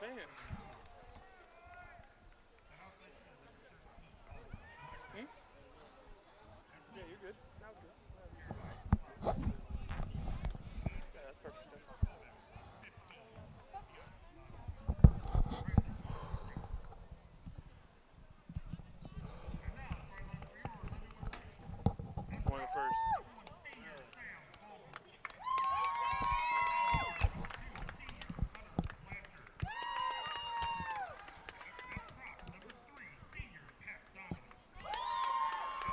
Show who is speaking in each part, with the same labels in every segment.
Speaker 1: fans. Hmm? Yeah, you're good. That was good. Yeah, that's perfect. That's fine. One of the first.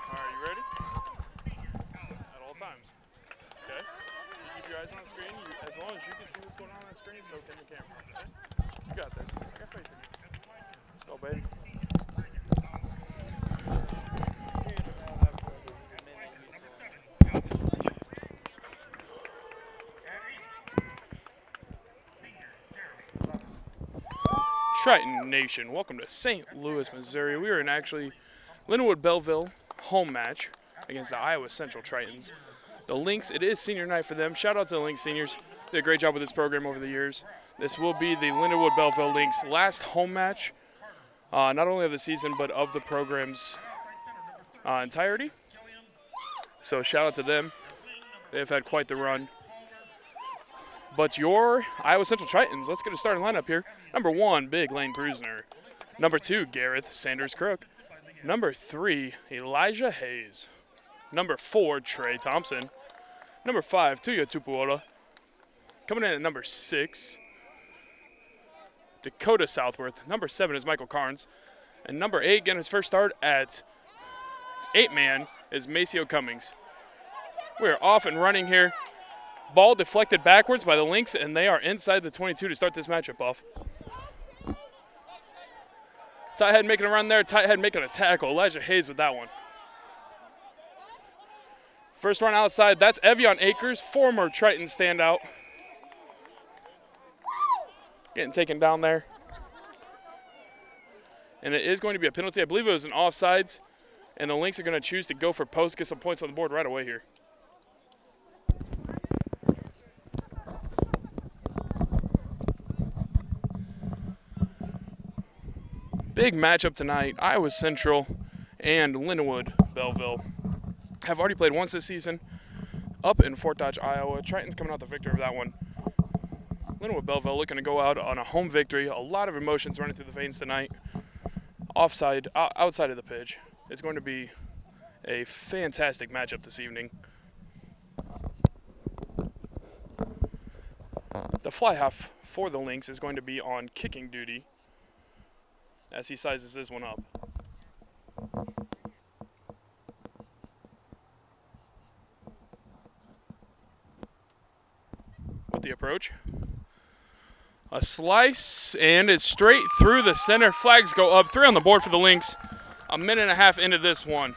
Speaker 1: All right, you ready? At all times. Okay? You keep your eyes on the screen. As long as you can see what's going on the screen, so can the camera. Okay? You got this. I got faith in you. Let's go, baby. Triton Nation, welcome to St. Louis, Missouri. We are in actually Lindenwood Belleville home match against the Iowa Central Tritons. The Lynx, it is senior night for them. Shout out to the Lynx seniors. They did a great job with this program over the years. This will be the Lindenwood Belleville Lynx last home match, not only of the season, but of the program's entirety. So shout out to them. They've had quite the run. But your Iowa Central Tritons, let's get a starting lineup here. Number 1, Big Lane Brusner. Number 2, Gareth Sanders Crook. Number 3, Elijah Hayes. Number 4, Trey Thompson. Number 5, Tuya Tupuola. Coming in at number 6, Dakota Southworth. Number 7 is Michael Carnes. And number 8, getting his first start at 8-man, is Maceo Cummings. We're off and running here. Ball deflected backwards by the Lynx, and they are inside the 22 to start this matchup off. Tighthead making a run there. Tighthead making a tackle. Elijah Hayes with that one. First run outside. That's Evian Akers, former Triton standout. Getting taken down there. And it is going to be a penalty. I believe it was an offsides, and the Lynx are going to choose to go for post, get some points on the board right away here. Big matchup tonight. Iowa Central and Lindenwood Belleville have already played once this season up in Fort Dodge, Iowa. Triton's coming out the victor of that one. Lindenwood Belleville looking to go out on a home victory. A lot of emotions running through the veins tonight. Outside of the pitch. It's going to be a fantastic matchup this evening. The fly half for the Lynx is going to be on kicking duty as he sizes this one up. With the approach. A slice, and it's straight through the center. Flags go up. 3 on the board for the Lynx. A minute and a half into this one.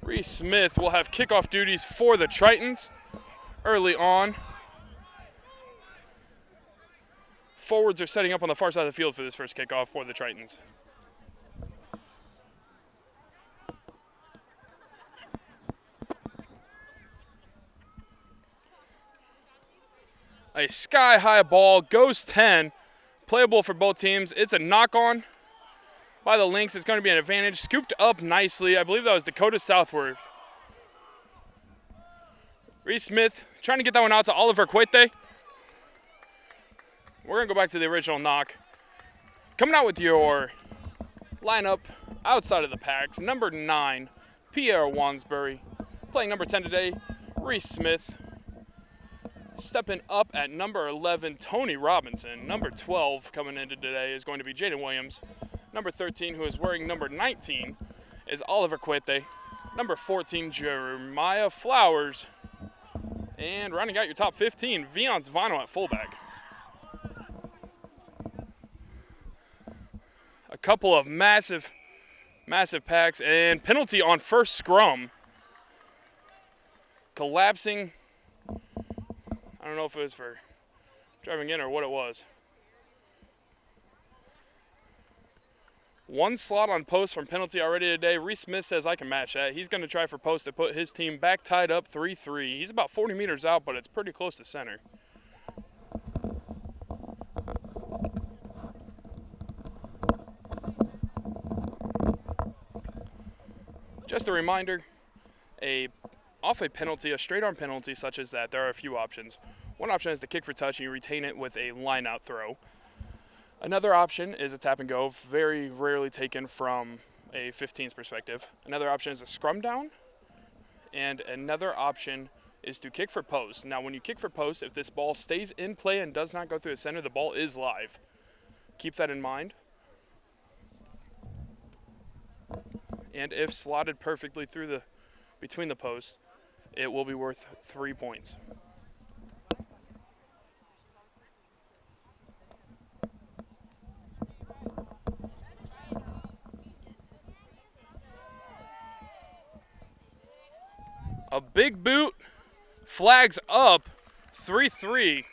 Speaker 1: Reese Smith will have kickoff duties for the Tritons early on. Forwards are setting up on the far side of the field for this first kickoff for the Tritons. A sky-high ball, goes 10, playable for both teams. It's a knock-on by the Lynx. It's going to be an advantage. Scooped up nicely. I believe that was Dakota Southworth. Reese Smith trying to get that one out to Oliver Cuete. We're going to go back to the original knock. Coming out with your lineup outside of the packs. Number 9, Pierre Wansbury. Playing number 10 today, Reese Smith. Stepping up at number 11, Tony Robinson. Number 12 coming into today is going to be Jaden Williams. Number 13, who is wearing number 19, is Oliver Cuete. Number 14, Jeremiah Flowers. And rounding out your top 15, Viance Vano at fullback. A couple of massive packs, and penalty on first scrum. Collapsing. I don't know if it was for driving in or what it was. One slot on post from penalty already today. Reese Smith says I can match that. He's going to try for post to put his team back tied up 3-3. He's about 40 meters out, but it's pretty close to center. Just a reminder, off a penalty, a straight arm penalty such as that, there are a few options. One option is to kick for touch and you retain it with a line out throw. Another option is a tap and go, very rarely taken from a 15's perspective. Another option is a scrum down. And another option is to kick for post. Now, when you kick for post, if this ball stays in play and does not go through the center, the ball is live. Keep that in mind. And if slotted perfectly through between the posts, it will be worth 3 points. A big boot, flags up, 3-3.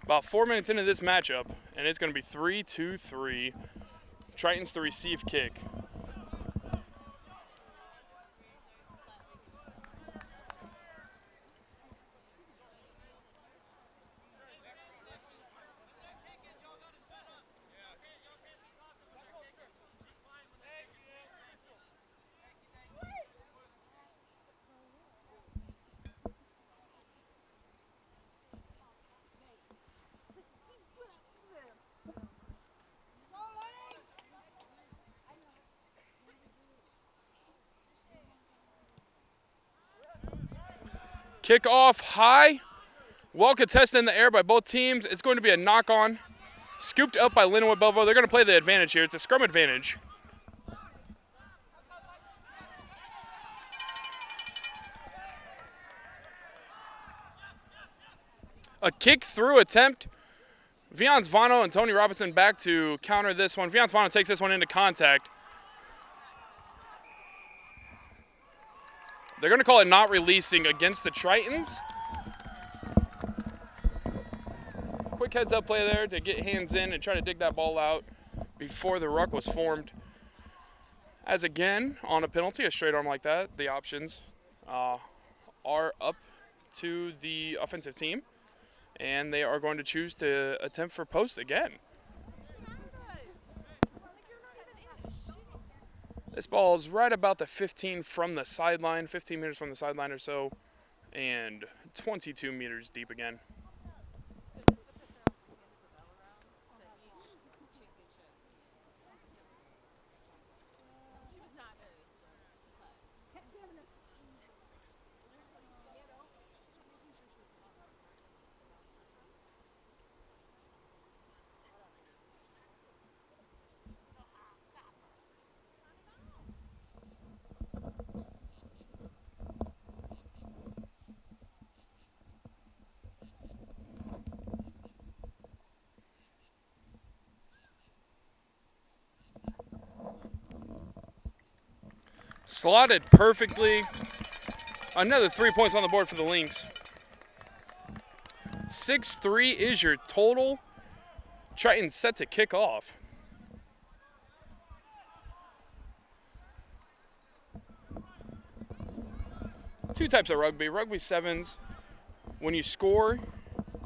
Speaker 1: About 4 minutes into this matchup, and it's going to be 3-2-3. Tritons to receive kick. Kickoff high, well contested in the air by both teams. It's going to be a knock-on, scooped up by Linwood Belleville. They're going to play the advantage here. It's a scrum advantage. A kick-through attempt. Viance Vano and Tony Robinson back to counter this one. Viance Vano takes this one into contact. They're going to call it not releasing against the Tritons. Quick heads-up play there to get hands in and try to dig that ball out before the ruck was formed. As again, on a penalty, a straight arm like that, the options are up to the offensive team, and they are going to choose to attempt for post again. This ball is right about the 15 from the sideline, 15 meters from the sideline or so, and 22 meters deep again. Slotted perfectly. Another 3 points on the board for the Lynx. 6-3 is your total. Tritons set to kick off. Two types of rugby. Rugby sevens, when you score,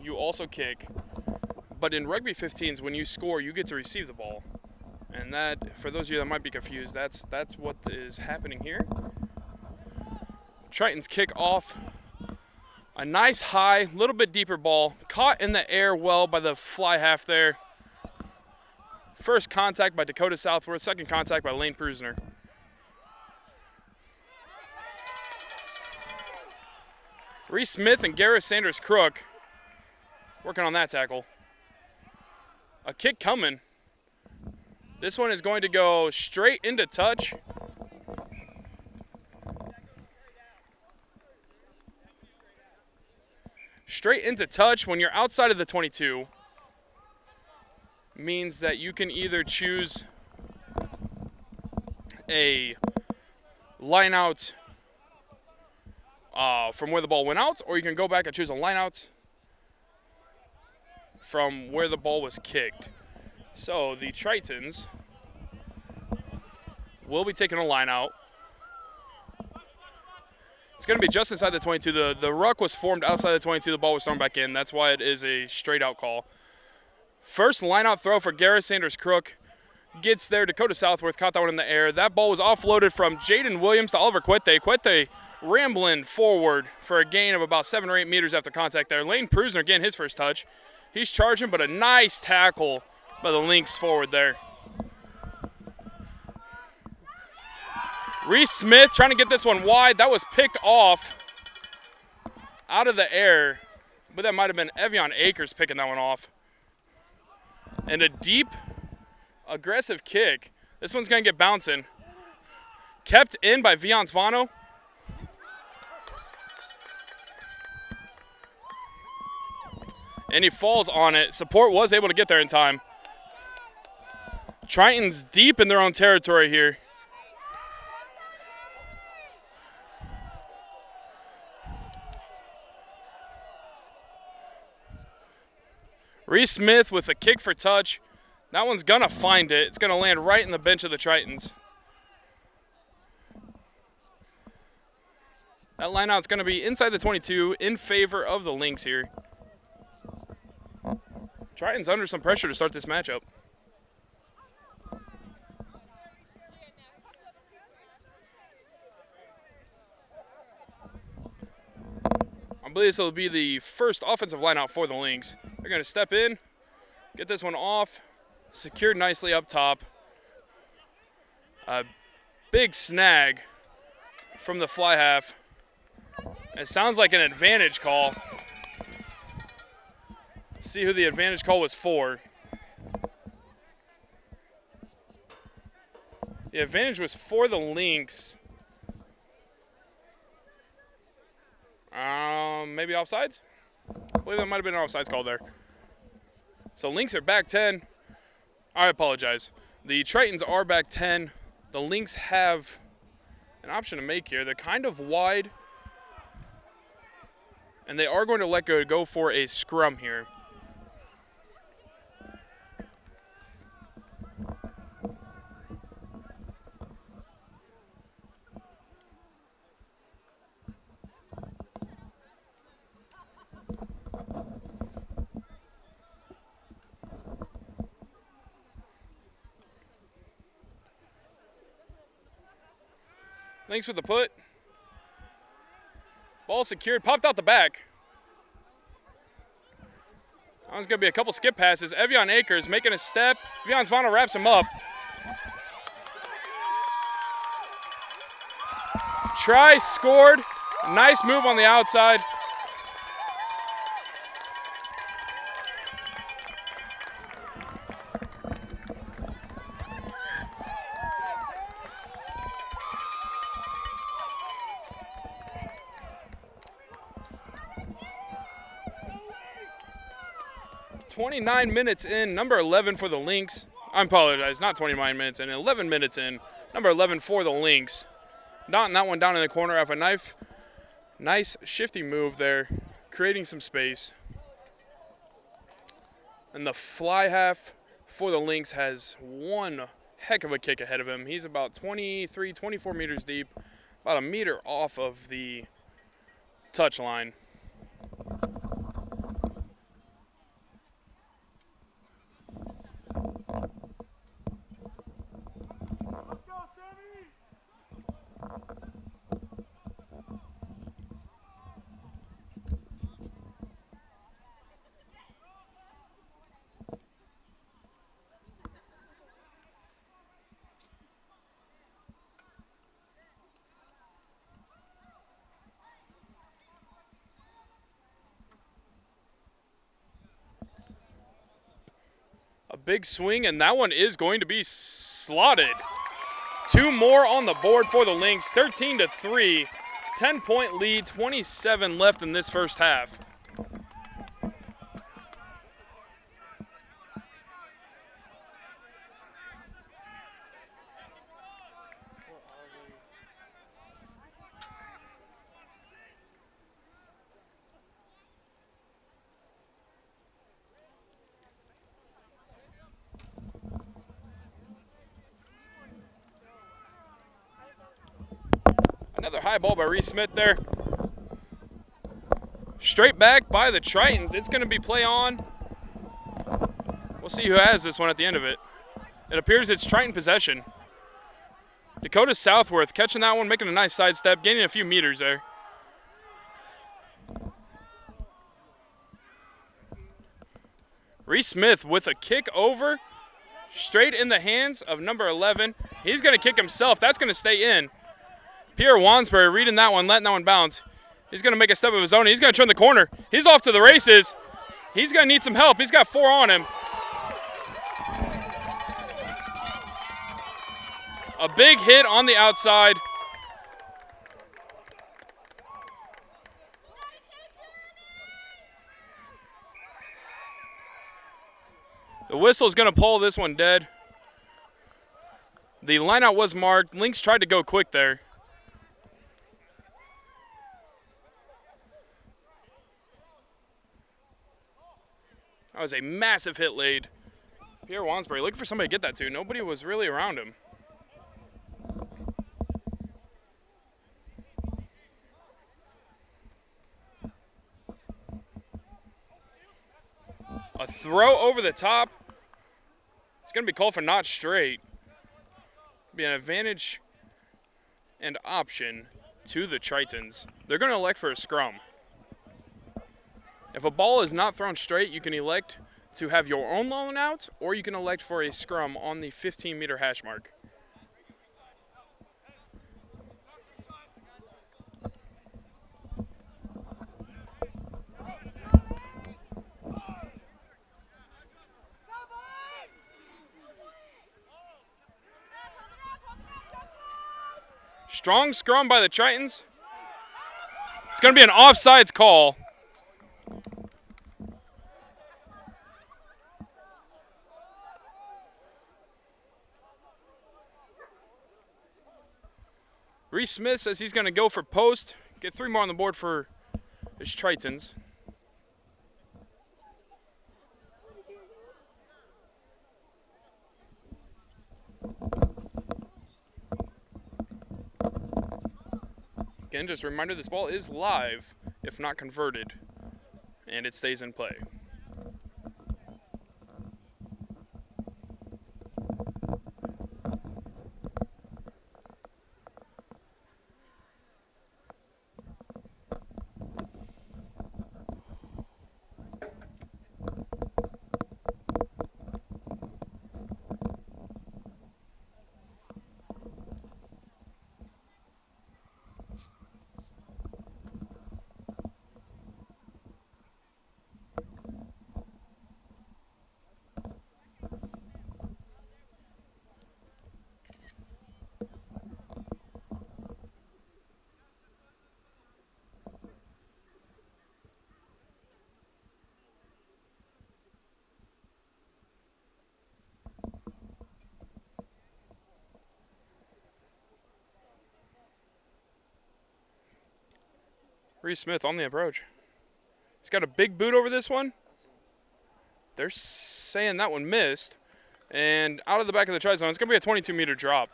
Speaker 1: you also kick. But in rugby 15s, when you score, you get to receive the ball. And that, for those of you that might be confused, that's what is happening here. Tritons kick off. A nice high, little bit deeper ball. Caught in the air well by the fly half there. First contact by Dakota Southworth. Second contact by Lane Prusner. Reese Smith and Gareth Sanders Crook working on that tackle. A kick coming. This one is going to go straight into touch. Straight into touch when you're outside of the 22 means that you can either choose a line out from where the ball went out, or you can go back and choose a line out from where the ball was kicked. So the Tritons will be taking a line out. It's going to be just inside the 22. The ruck was formed outside the 22. The ball was thrown back in. That's why it is a straight out call. First line out throw for Garrett Sanders Crook. Gets there. Dakota Southworth caught that one in the air. That ball was offloaded from Jaden Williams to Oliver Quete. Quete rambling forward for a gain of about 7 or 8 meters after contact there. Lane Prusner getting his first touch. He's charging, but a nice tackle by the Lynx forward there. Reese Smith trying to get this one wide. That was picked off out of the air, but that might have been Evian Akers picking that one off. And a deep, aggressive kick. This one's going to get bouncing. Kept in by Vion Svano. And he falls on it. Support was able to get there in time. Triton's deep in their own territory here. Reese Smith with a kick for touch. That one's going to find it. It's going to land right in the bench of the Tritons. That line out's going to be inside the 22 in favor of the Lynx here. Tritons under some pressure to start this matchup. I believe this will be the first offensive line out for the Lynx. They're going to step in, get this one off, secured nicely up top. A big snag from the fly half. It sounds like an advantage call. See who the advantage call was for. The advantage was for the Lynx. Maybe offsides? I believe that might have been an offsides call there. So Lynx are back 10. I apologize. The Tritons are back 10. The Lynx have an option to make here. They're kind of wide. And they are going to let go for a scrum here. Lynx with the put. Ball secured, popped out the back. That one's going to be a couple skip passes. Evian Akers making a step. Vion Svano wraps him up. Try scored. Nice move on the outside. .29 minutes in, number 11 for the Lynx. I apologize, not 29 minutes in, 11 minutes in, number 11 for the Lynx. Knotting that one down in the corner off a nice shifty move there, creating some space. And the fly half for the Lynx has one heck of a kick ahead of him. He's about 23, 24 meters deep, about a meter off of the touch line. Big swing, and that one is going to be slotted. 2 more on the board for the Lynx, 13-3, 10-point lead, 27 left in this first half. high ball by Reese Smith there. Straight back by the Tritons. It's going to be play on. We'll see who has this one at the end of it. It appears it's Triton possession. Dakota Southworth catching that one, making a nice sidestep, gaining a few meters there. Reese Smith with a kick over, straight in the hands of number 11. He's going to kick himself. That's going to stay in. Pierre Wansbury reading that one, letting that one bounce. He's going to make a step of his own. He's going to turn the corner. He's off to the races. He's going to need some help. He's got 4 on him. A big hit on the outside. The whistle's going to pull this one dead. The lineout was marked. Lynx tried to go quick there. That was a massive hit laid. Pierre Wansbury looking for somebody to get that to. Nobody was really around him. A throw over the top. It's going to be called for not straight. Be an advantage and option to the Tritons. They're going to elect for a scrum. If a ball is not thrown straight, you can elect to have your own line out, or you can elect for a scrum on the 15-meter hash mark. Strong scrum by the Tritons. It's going to be an offsides call. Reese Smith says he's going to go for post, get 3 more on the board for his Tritons. Again, just a reminder, this ball is live, if not converted, and it stays in play. Reese Smith on the approach. He's got a big boot over this one. They're saying that one missed. And out of the back of the try zone, it's going to be a 22-meter drop.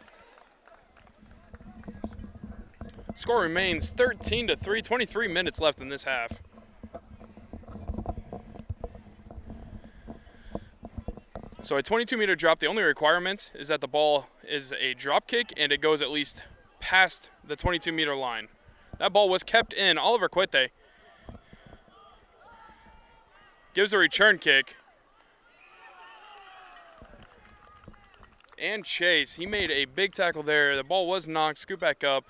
Speaker 1: Score remains 13-3, 23 minutes left in this half. So a 22-meter drop, the only requirement is that the ball is a drop kick and it goes at least past the 22-meter line. That ball was kept in. Oliver Quete gives a return kick. And Chase, he made a big tackle there. The ball was knocked, scooped back up.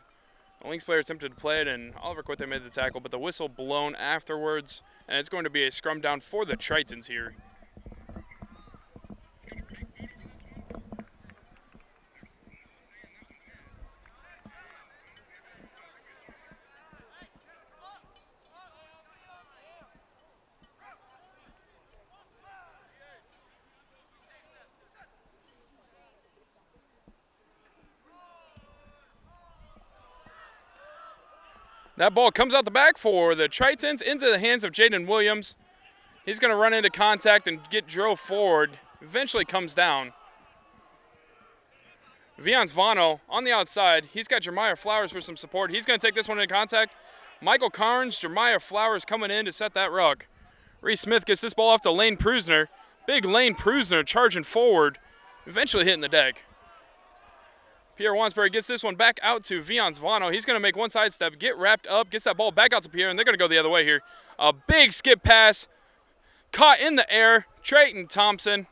Speaker 1: The Lynx player attempted to play it, and Oliver Quete made the tackle, but the whistle blown afterwards, and it's going to be a scrum down for the Tritons here. That ball comes out the back for the Tritons into the hands of Jaden Williams. He's going to run into contact and get drove forward. Eventually comes down. Vianzvano on the outside. He's got Jeremiah Flowers for some support. He's going to take this one into contact. Michael Carnes, Jeremiah Flowers coming in to set that ruck. Reese Smith gets this ball off to Lane Prusner. Big Lane Prusner charging forward, eventually hitting the deck. Pierre Wansbury gets this one back out to Vianzvano. He's going to make one sidestep, get wrapped up, gets that ball back out to Pierre, and they're going to go the other way here. A big skip pass, caught in the air. Trayton Thompson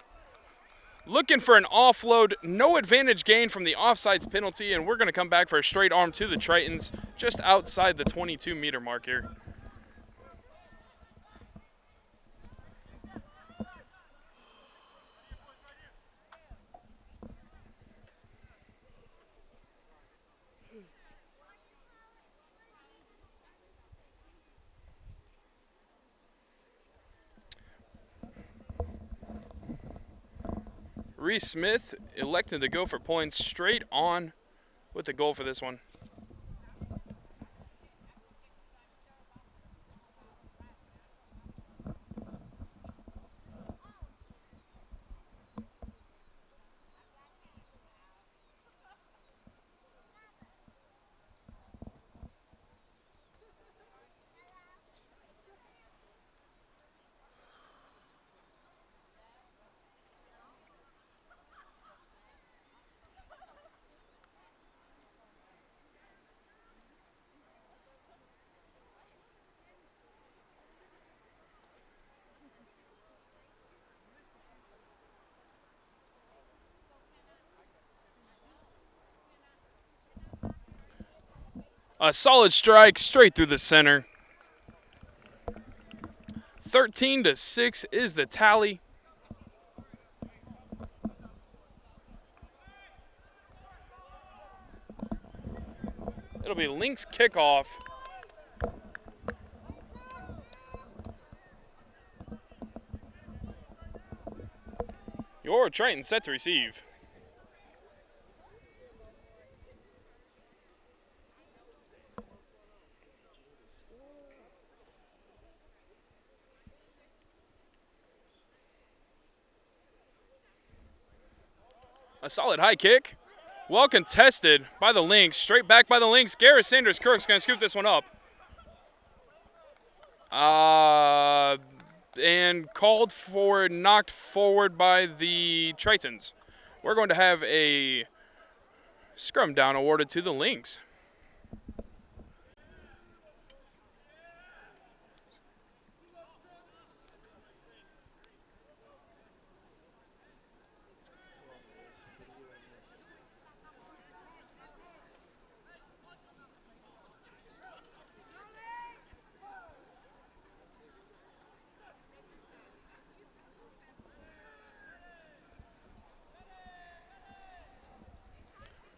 Speaker 1: looking for an offload. No advantage gain from the offsides penalty, and we're going to come back for a straight arm to the Tritons just outside the 22-meter mark here. Reese Smith elected to go for points straight on with the goal for this one. A solid strike straight through the center. 13-6 is the tally. It'll be Lynx kickoff. Your Triton set to receive. A solid high kick. Well contested by the Lynx. Straight back by the Lynx. Garrett Sanders Kirk's going to scoop this one up. And called for, knocked forward by the Tritons. We're going to have a scrum down awarded to the Lynx.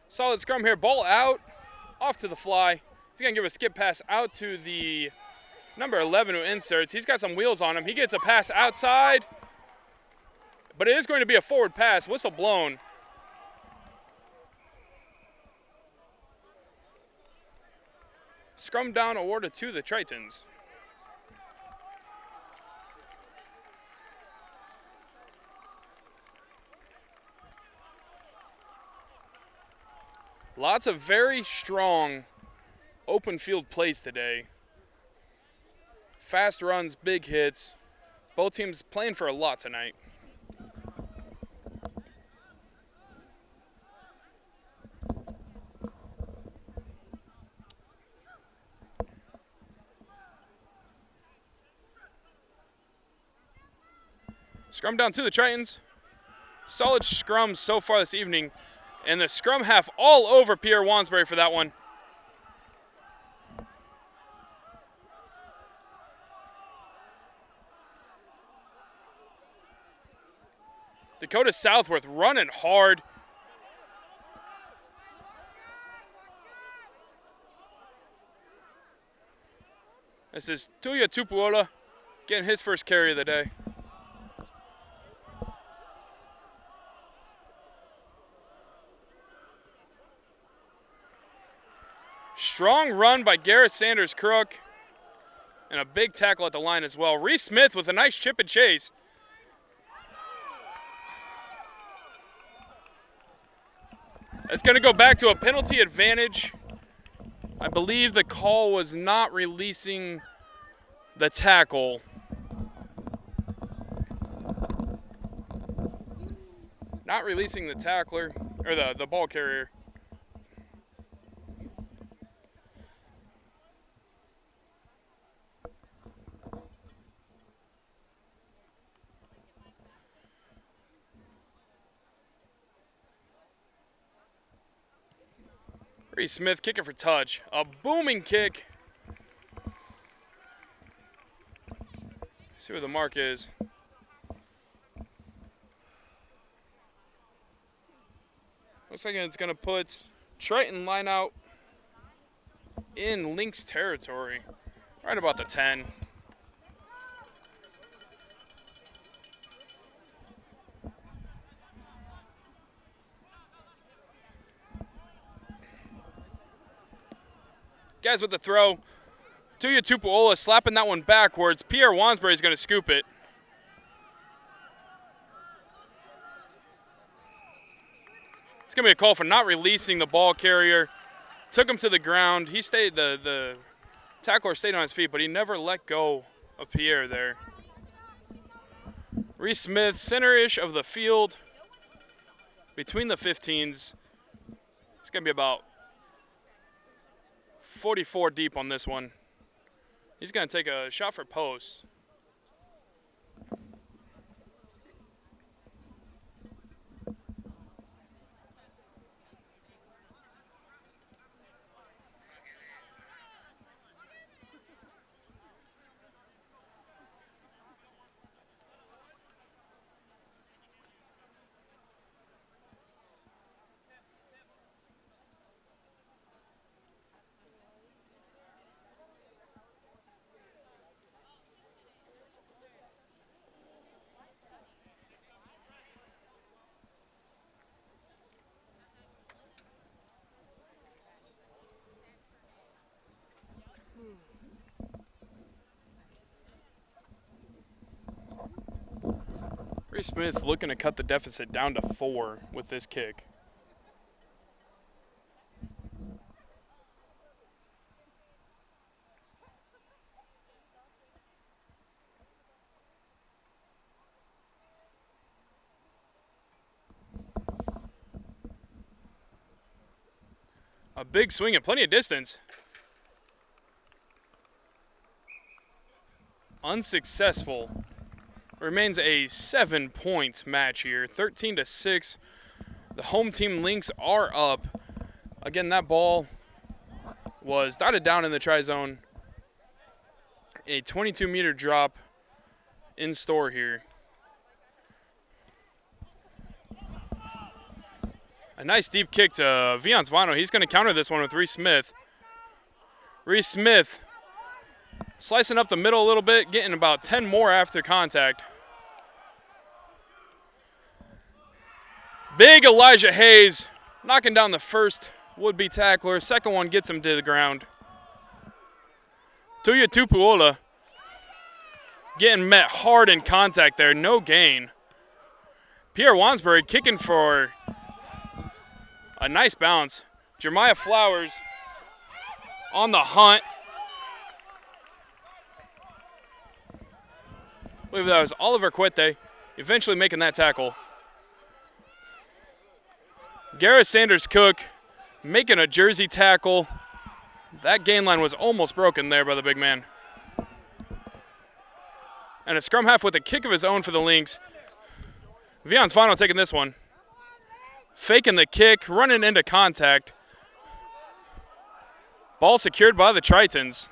Speaker 1: Solid scrum here, ball out, off to the fly. He's going to give a skip pass out to the number 11 who inserts. He's got some wheels on him. He gets a pass outside, but it is going to be a forward pass, whistle blown. Scrum down awarded to the Tritons. Lots of very strong open field plays today. Fast runs, big hits. Both teams playing for a lot tonight. Scrum down to the Tritons. Solid scrums so far this evening. And the scrum half all over Pierre Wansbury for that one. Dakota Southworth running hard. This is Tuya Tupuola getting his first carry of the day. Strong run by Garrett Sanders Crook. And a big tackle at the line as well. Reese Smith with a nice chip and chase. It's going to go back to a penalty advantage. I believe the call was not releasing the tackle. Not releasing the tackler, or the ball carrier. Reese Smith kicking for touch. A booming kick. See where the mark is. Looks like it's going to put Triton line out in Lynx territory. Right about the 10. Guys with the throw. Tuya Tupuola slapping that one backwards. Pierre Wansbury is going to scoop it. It's going to be a call for not releasing the ball carrier. Took him to the ground. He stayed, the tackler stayed on his feet, but he never let go of Pierre there. Reese Smith, center-ish of the field. Between the 15s. It's going to be about 44 deep on this one. He's going to take a shot for post. Reese Smith looking to cut the deficit down to 4 with this kick. A big swing and plenty of distance. Unsuccessful. Remains a 7-point match here, 13-6. The home team Lynx are up. Again, that ball was dotted down in the try zone. A 22-meter drop in store here. A nice deep kick to Viance Vano. He's going to counter this one with Reese Smith. Reese Smith slicing up the middle a little bit, getting about 10 more after contact. Big Elijah Hayes knocking down the first would-be tackler. Second one gets him to the ground. Tuya Tupuola getting met hard in contact there. No gain. Pierre Wansbury kicking for a nice bounce. Jeremiah Flowers on the hunt. I believe that was Oliver Quete eventually making that tackle. Gareth Sanders-Cook making a jersey tackle. That gain line was almost broken there by the big man. And a scrum half with a kick of his own for the Lynx. Viance Vano taking this one. Faking the kick, running into contact. Ball secured by the Tritons.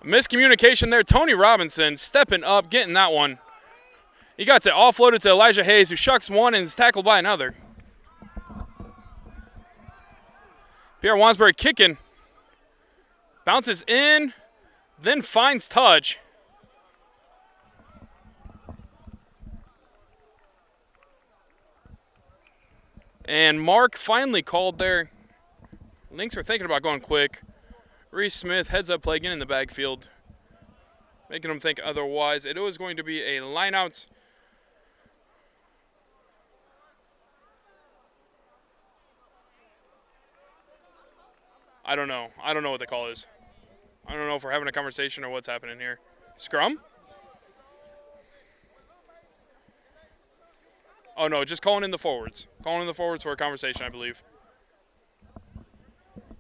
Speaker 1: Miscommunication there. Tony Robinson stepping up, getting that one. He got it offloaded to Elijah Hayes, who shucks one and is tackled by another. Pierre Wansbury kicking. Bounces in, then finds touch. And Mark finally called there. Lynx are thinking about going quick. Reese Smith heads up play again in the backfield, making them think otherwise. It was going to be a line out I don't know. I don't know what the call is. I don't know if we're having a conversation or what's happening here. Scrum? Oh, no, just calling in the forwards. Calling in the forwards for a conversation, I believe.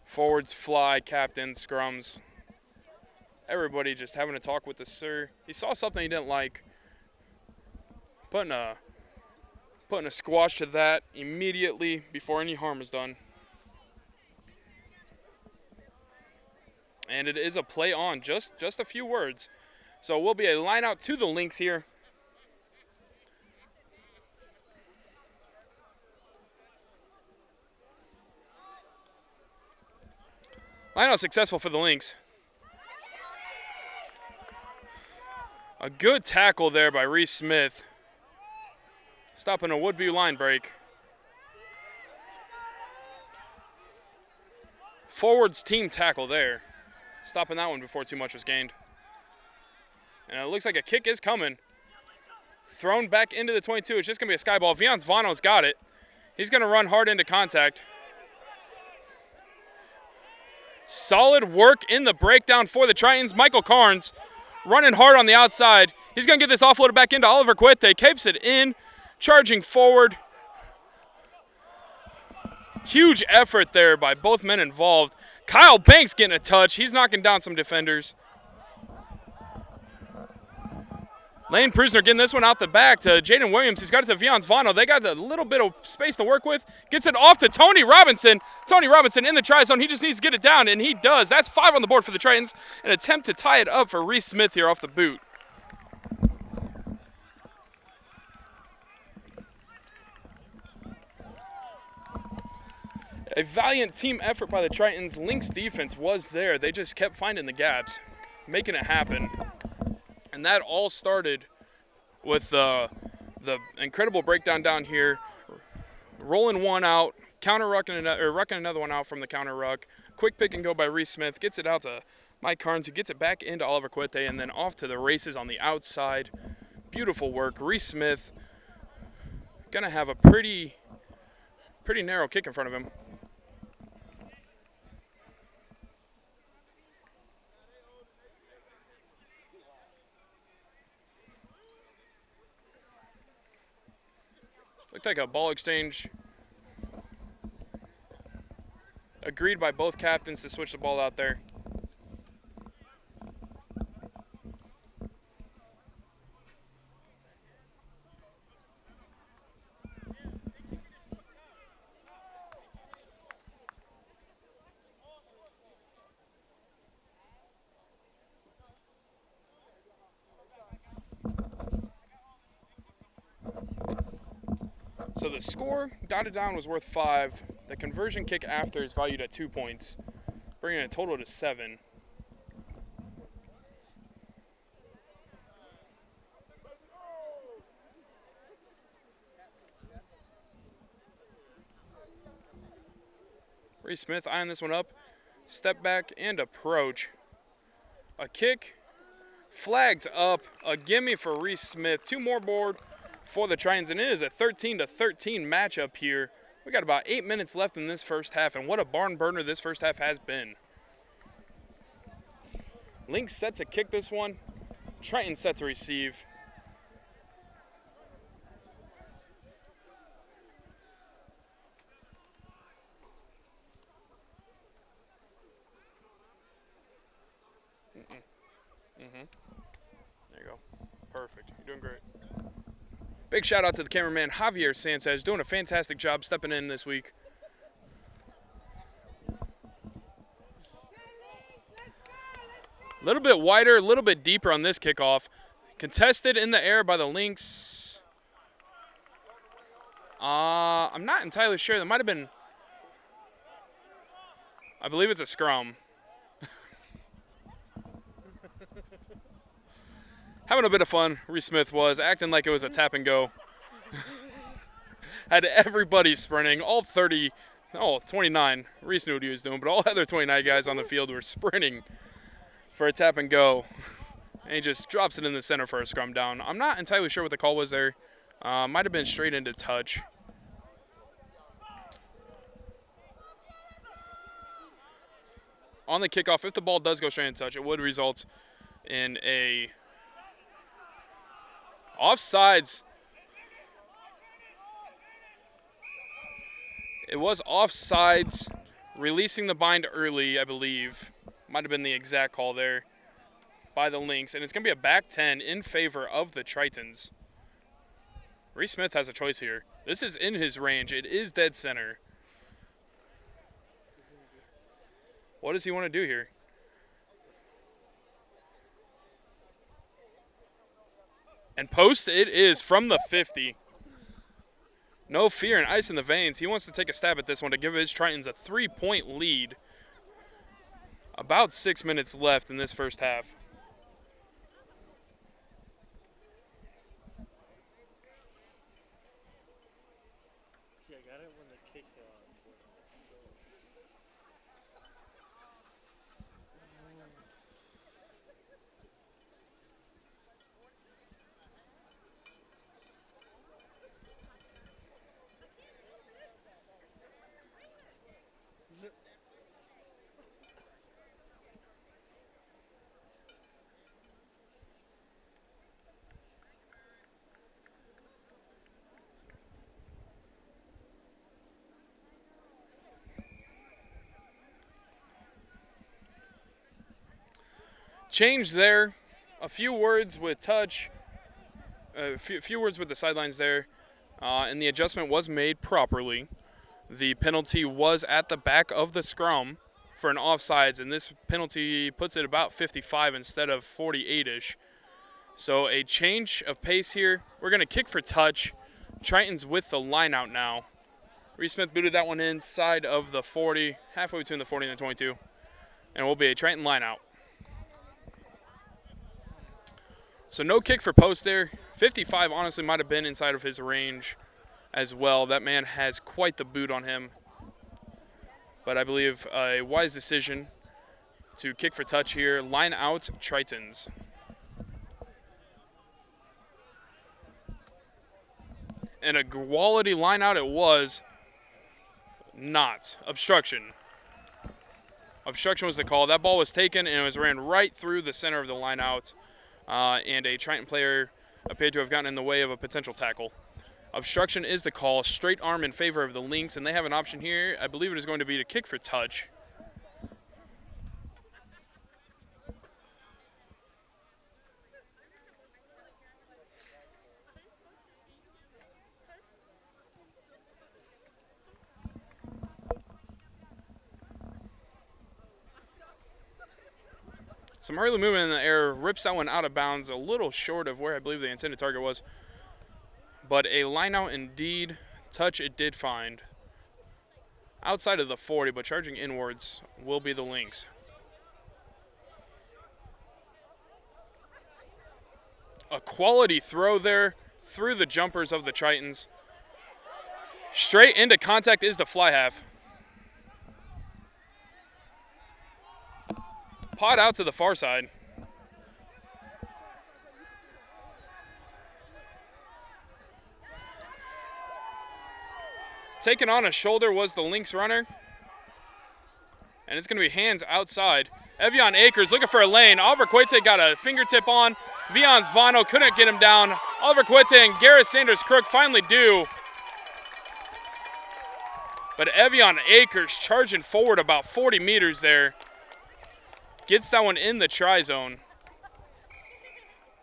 Speaker 1: Forwards, fly, captains, scrums. Everybody just having a talk with the sir. He saw something he didn't like. Putting a squash to that immediately before any harm is done. And it is a play on, just a few words. So it will be a line out to the Lynx here. Line out successful for the Lynx. A good tackle there by Reese Smith. Stopping a would-be line break. Forwards team tackle there. Stopping that one before too much was gained. And it looks like a kick is coming. Thrown back into the 22. It's just going to be a sky ball. Vano's got it. He's going to run hard into contact. Solid work in the breakdown for the Tritons. Michael Carnes running hard on the outside. He's going to get this offloaded back into Oliver Cuete. Capes it in. Charging forward. Huge effort there by both men involved. Kyle Banks getting a touch. He's knocking down some defenders. Lane Prusner getting this one out the back to Jaden Williams. He's got it to Vano. They got a little bit of space to work with. Gets it off to Tony Robinson. Tony Robinson in the try zone. He just needs to get it down, and he does. That's 5 on the board for the Tritons. An attempt to tie it up for Reese Smith here off the boot. A valiant team effort by the Tritons. Lynx defense was there. They just kept finding the gaps, making it happen. And that all started with the incredible breakdown down here. Rolling one out, rucking another one out from the counter ruck. Quick pick and go by Reese Smith. Gets it out to Mike Carnes, who gets it back into Oliver Cuete, and then off to the races on the outside. Beautiful work. Reese Smith going to have a pretty narrow kick in front of him. Looked like a ball exchange. Agreed by both captains to switch the ball out there. So the score dotted down was worth 5. The conversion kick after is valued at 2 points, bringing a total to 7. Reese Smith eyeing this one up. Step back and approach. A kick. Flags up. A gimme for Reese Smith. 2 more board for the Tritons, and it is a 13-13 matchup here. We got about 8 minutes left in this first half, and what a barn burner this first half has been. Lynx set to kick this one. Triton set to receive. There you go. Perfect. You're doing great. Big shout out to the cameraman Javier Sanchez, doing a fantastic job stepping in this week. A little bit wider, a little bit deeper on this kickoff. Contested in the air by the Lynx. I'm not entirely sure. There might have been, I believe it's a scrum. Having a bit of fun, Reese Smith was, acting like it was a tap and go. Had everybody sprinting, all 29. Reese knew what he was doing, but all other 29 guys on the field were sprinting for a tap and go. And he just drops it in the center for a scrum down. I'm not entirely sure what the call was there. Might have been straight into touch. on the kickoff, if the ball does go straight into touch, it would result in a offsides. It was offsides, releasing the bind early, I believe. Might have been the exact call there by the Lynx. And it's going to be a back 10 in favor of the Tritons. Reese Smith has a choice here. This is in his range. It is dead center. What does he want to do here? And post it is from the 50. No fear and ice in the veins. He wants to take a stab at this one to give his Tritons a 3-point lead. About 6 minutes left in this first half.
Speaker 2: See, I got it when the kicks are on.
Speaker 1: Change there. A few words with touch. A few words with the sidelines there. And the adjustment was made properly. The penalty was at the back of the scrum for an offsides, and this penalty puts it about 55 instead of 48-ish. So a change of pace here. We're going to kick for touch. Tritons with the line out now. Reese Smith booted that one inside of the 40, halfway between the 40 and the 22. And it will be a Triton line out. So no kick for post there. 55 honestly might have been inside of his range as well. That man has quite the boot on him. But I believe a wise decision to kick for touch here. Line out Tritons. And a quality line out it was. Not. Obstruction. Obstruction was the call. That ball was taken and it was ran right through the center of the line out. And a Triton player appeared to have gotten in the way of a potential tackle. Obstruction is the call. Straight arm in favor of the Lynx, and they have an option here. I believe it is going to be to kick for touch. Some early movement in the air, rips that one out of bounds, a little short of where I believe the intended target was. But a line out indeed. Touch it did find. Outside of the 40, but charging inwards will be the Lynx. A quality throw there through the jumpers of the Tritons. Straight into contact is the fly half. Pot out to the far side. Taken on a shoulder was the Lynx runner. And it's going to be hands outside. Evian Akers looking for a lane. Oliver Quete got a fingertip on. Vion Zvano couldn't get him down. Oliver Quete and Gareth Sanders Crook finally do. But Evian Akers charging forward about 40 meters there. Gets that one in the try zone.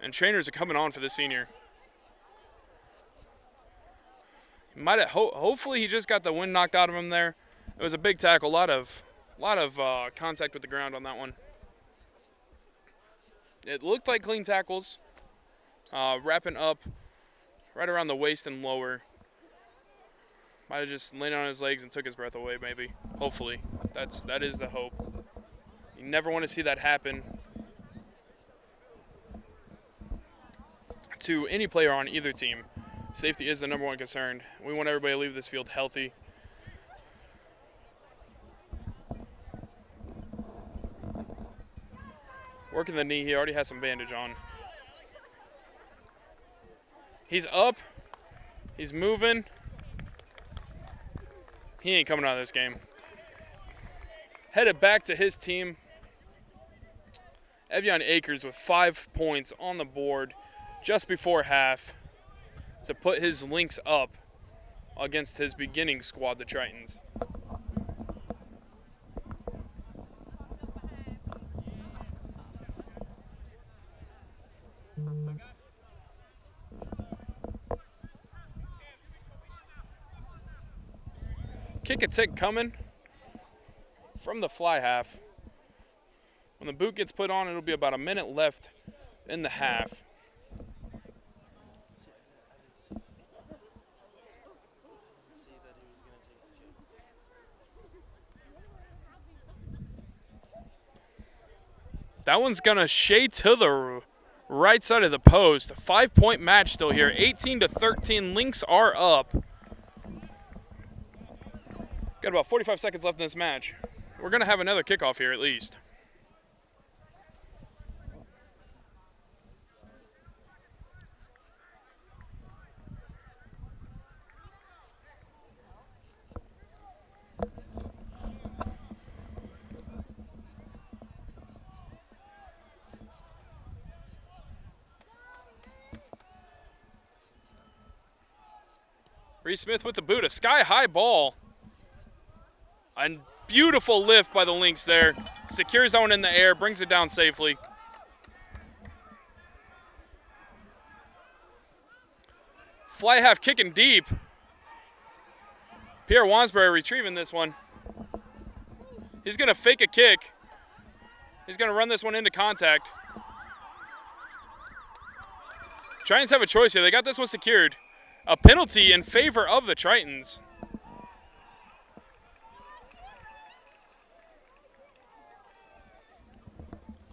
Speaker 1: And trainers are coming on for the senior. Might have, hopefully he just got the wind knocked out of him there. It was a big tackle, a lot of contact with the ground on that one. It looked like clean tackles, wrapping up right around the waist and lower. Might have just landed on his legs and took his breath away, maybe. Hopefully, that is the hope. You never want to see that happen to any player on either team. Safety is the number one concern. We want everybody to leave this field healthy. Working the knee, he already has some bandage on. He's up. He's moving. He ain't coming out of this game. headed back to his team. Evian Akers with 5 points on the board just before half to put his Lynx up against his beginning squad, the Tritons. Kick a tick coming from the fly half. When the boot gets put on, it'll be about a minute left in the half. That one's going to shade to the right side of the post. 5-point match still here. 18-13. Lynx are up. Got about 45 seconds left in this match. We're going to have another kickoff here at least. Reese Smith with the boot, a sky-high ball. A beautiful lift by the Lynx there. Secures that one in the air, brings it down safely. Fly half kicking deep. Pierre Wansbury retrieving this one. He's going to fake a kick. He's going to run this one into contact. Tritons have a choice here. They got this one secured. A penalty in favor of the Tritons.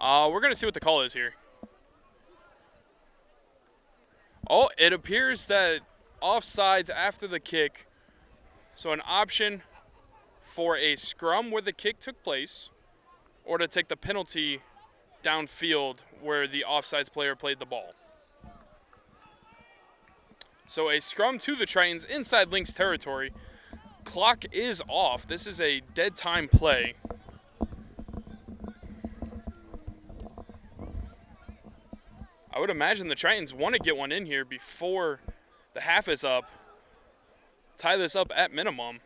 Speaker 1: We're going to see what the call is here. Oh, it appears that offsides after the kick. So an option for a scrum where the kick took place or to take the penalty downfield where the offsides player played the ball. So a scrum to the Tritons inside Lynx territory. Clock is off. This is a dead time play. I would imagine the Tritons want to get one in here before the half is up. Tie this up at minimum.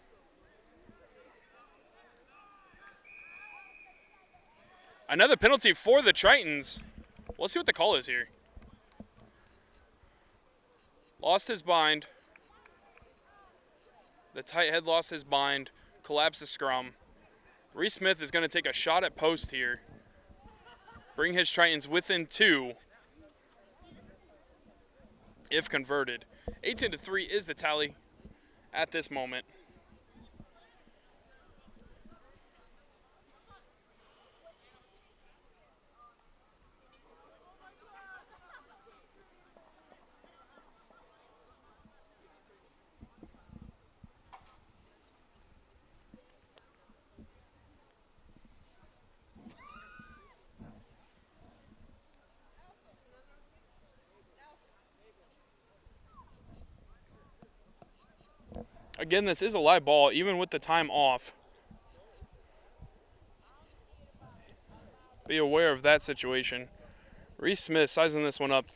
Speaker 1: Another penalty for the Tritons. Let's see what the call is here. Lost his bind. The tight head lost his bind. Collapsed the scrum. Reese Smith is going to take a shot at post here. Bring his Tritons within 2. If converted. 18-3 is the tally at this moment. Again, this is a live ball, even with the time off. Be aware of that situation. Reese Smith sizing this one up.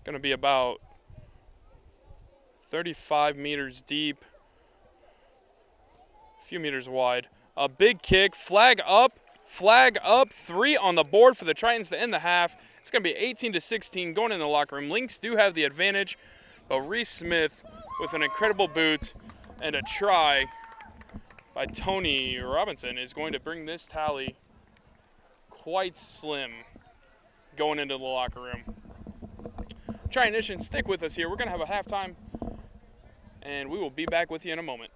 Speaker 1: Going to be about 35 meters deep, a few meters wide. A big kick, flag up. 3 on the board for the Tritons to end the half. It's going to be 18-16 going in the locker room. Lynx do have the advantage, but Reese Smith with an incredible boot and a try by Tony Robinson is going to bring this tally quite slim going into the locker room. Triton Nation, stick with us here. We're going to have a halftime, and we will be back with you in a moment.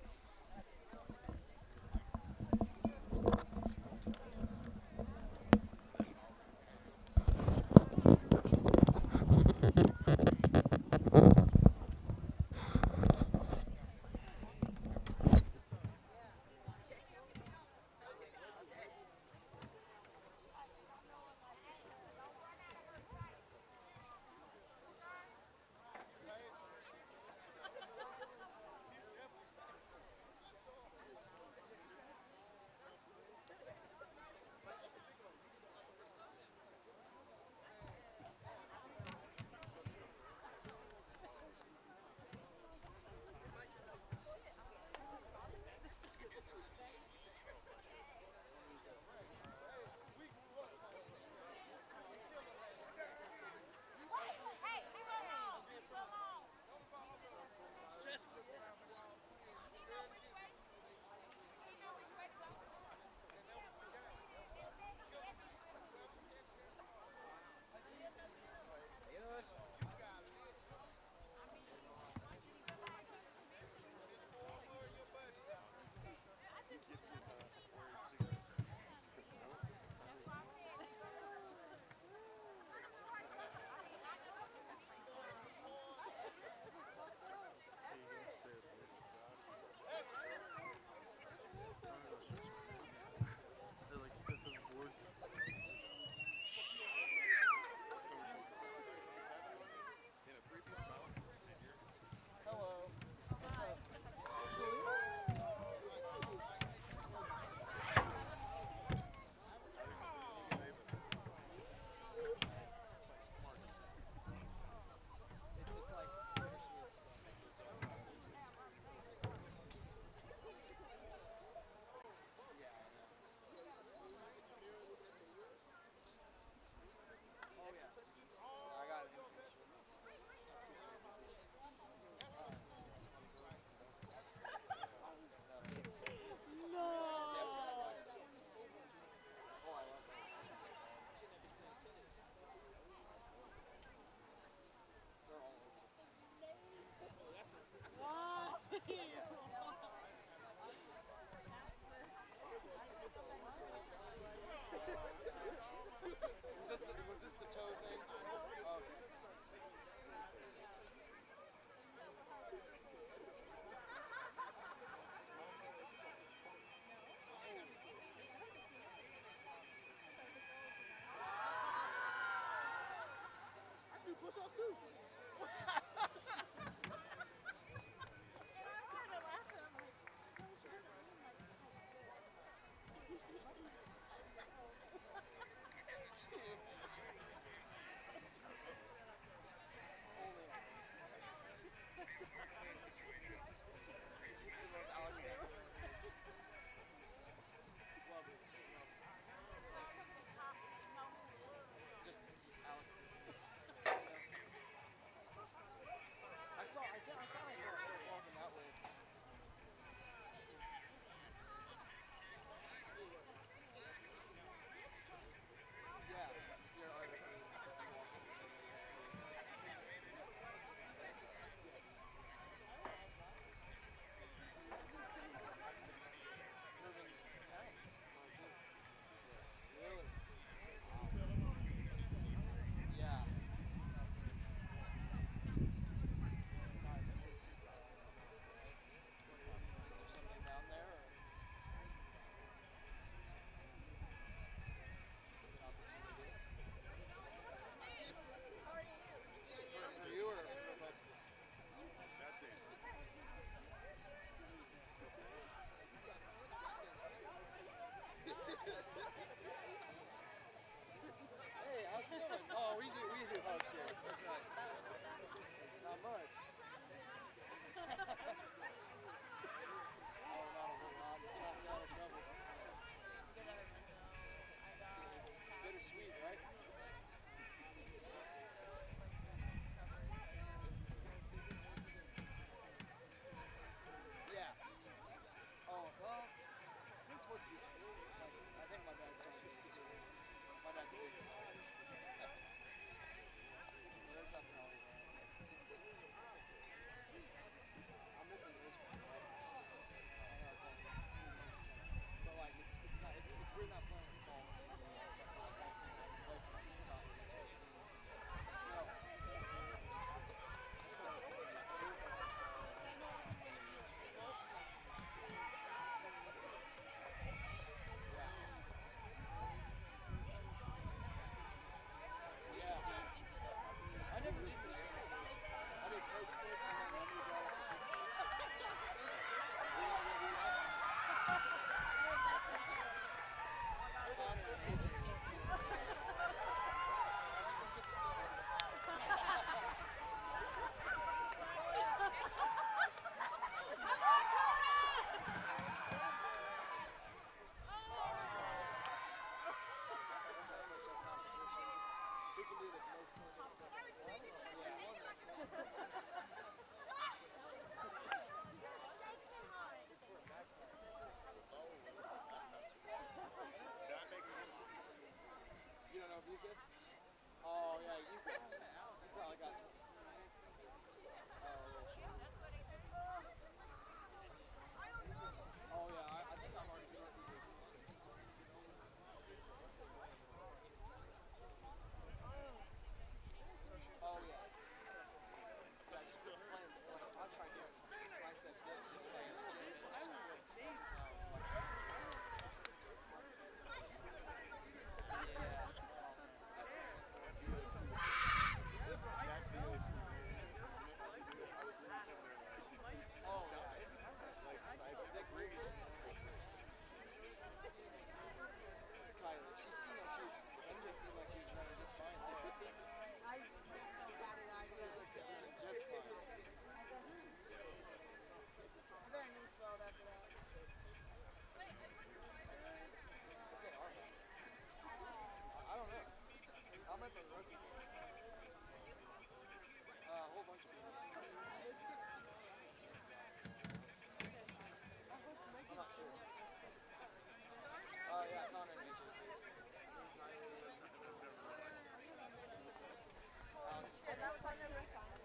Speaker 2: sauce too.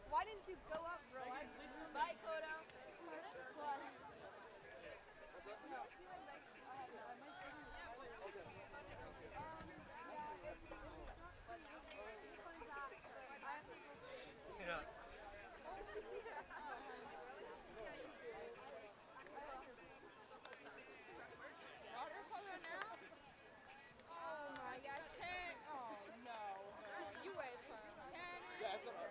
Speaker 3: Why didn't you go up, bro? Bye, Kodo.
Speaker 2: Yeah.
Speaker 3: Watercolor now? Oh my god, 10. Oh no. You wait for 10.
Speaker 2: Yeah, it's alright.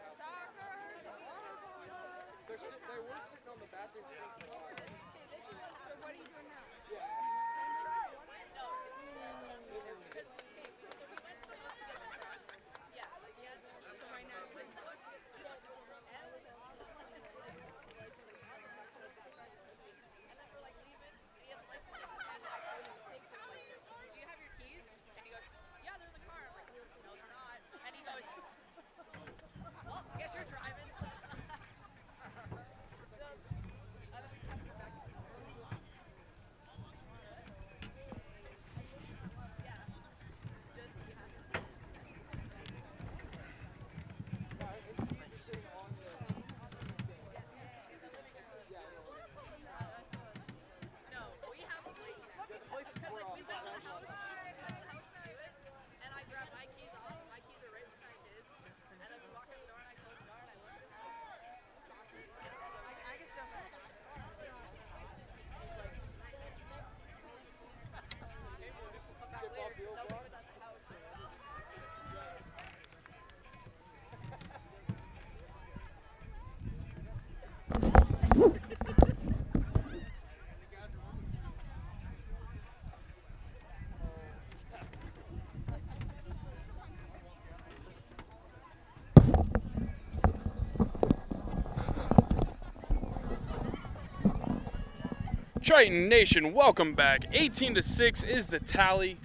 Speaker 1: Triton Nation, welcome back. 18-6 is the tally.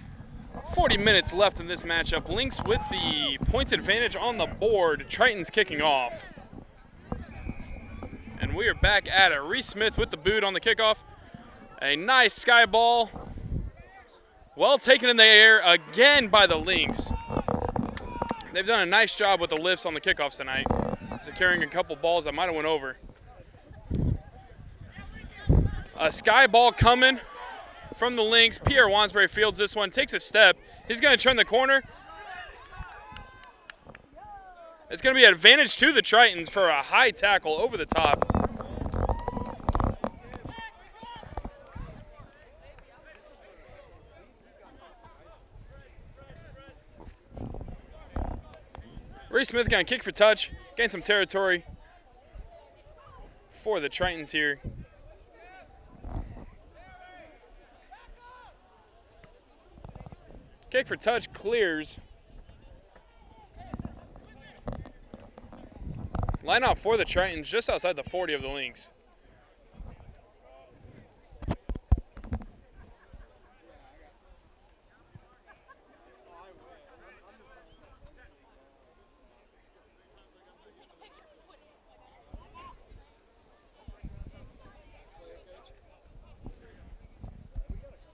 Speaker 1: 40 minutes left in this matchup. Lynx with the points advantage on the board. Triton's kicking off. And we are back at it. Reese Smith with the boot on the kickoff. A nice sky ball. Well taken in the air again by the Lynx. They've done a nice job with the lifts on the kickoffs tonight, securing a couple balls that might have went over. A sky ball coming from the Lynx. Pierre Wansbury fields this one, takes a step. He's going to turn the corner. It's going to be an advantage to the Tritons for a high tackle over the top. Reese Smith going to kick for touch, gain some territory for the Tritons here. Kick for touch clears. Line out for the Tritons just outside the 40 of the Lynx.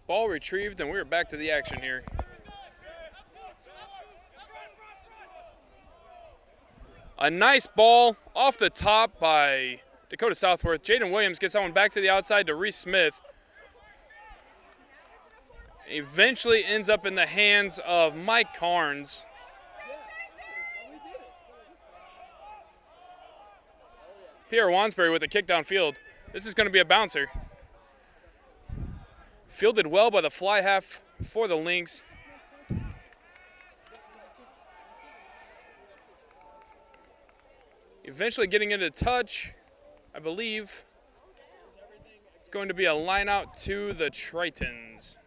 Speaker 1: Ball retrieved, and we're back to the action here. A nice ball off the top by Dakota Southworth. Jaden Williams gets that one back to the outside to Reese Smith. Eventually ends up in the hands of Mike Carnes. Pierre Wansbury with a kick downfield. This is going to be a bouncer. Fielded well by the fly half for the Lynx. Eventually getting into touch, I believe. It's going to be a line out to the Tritons.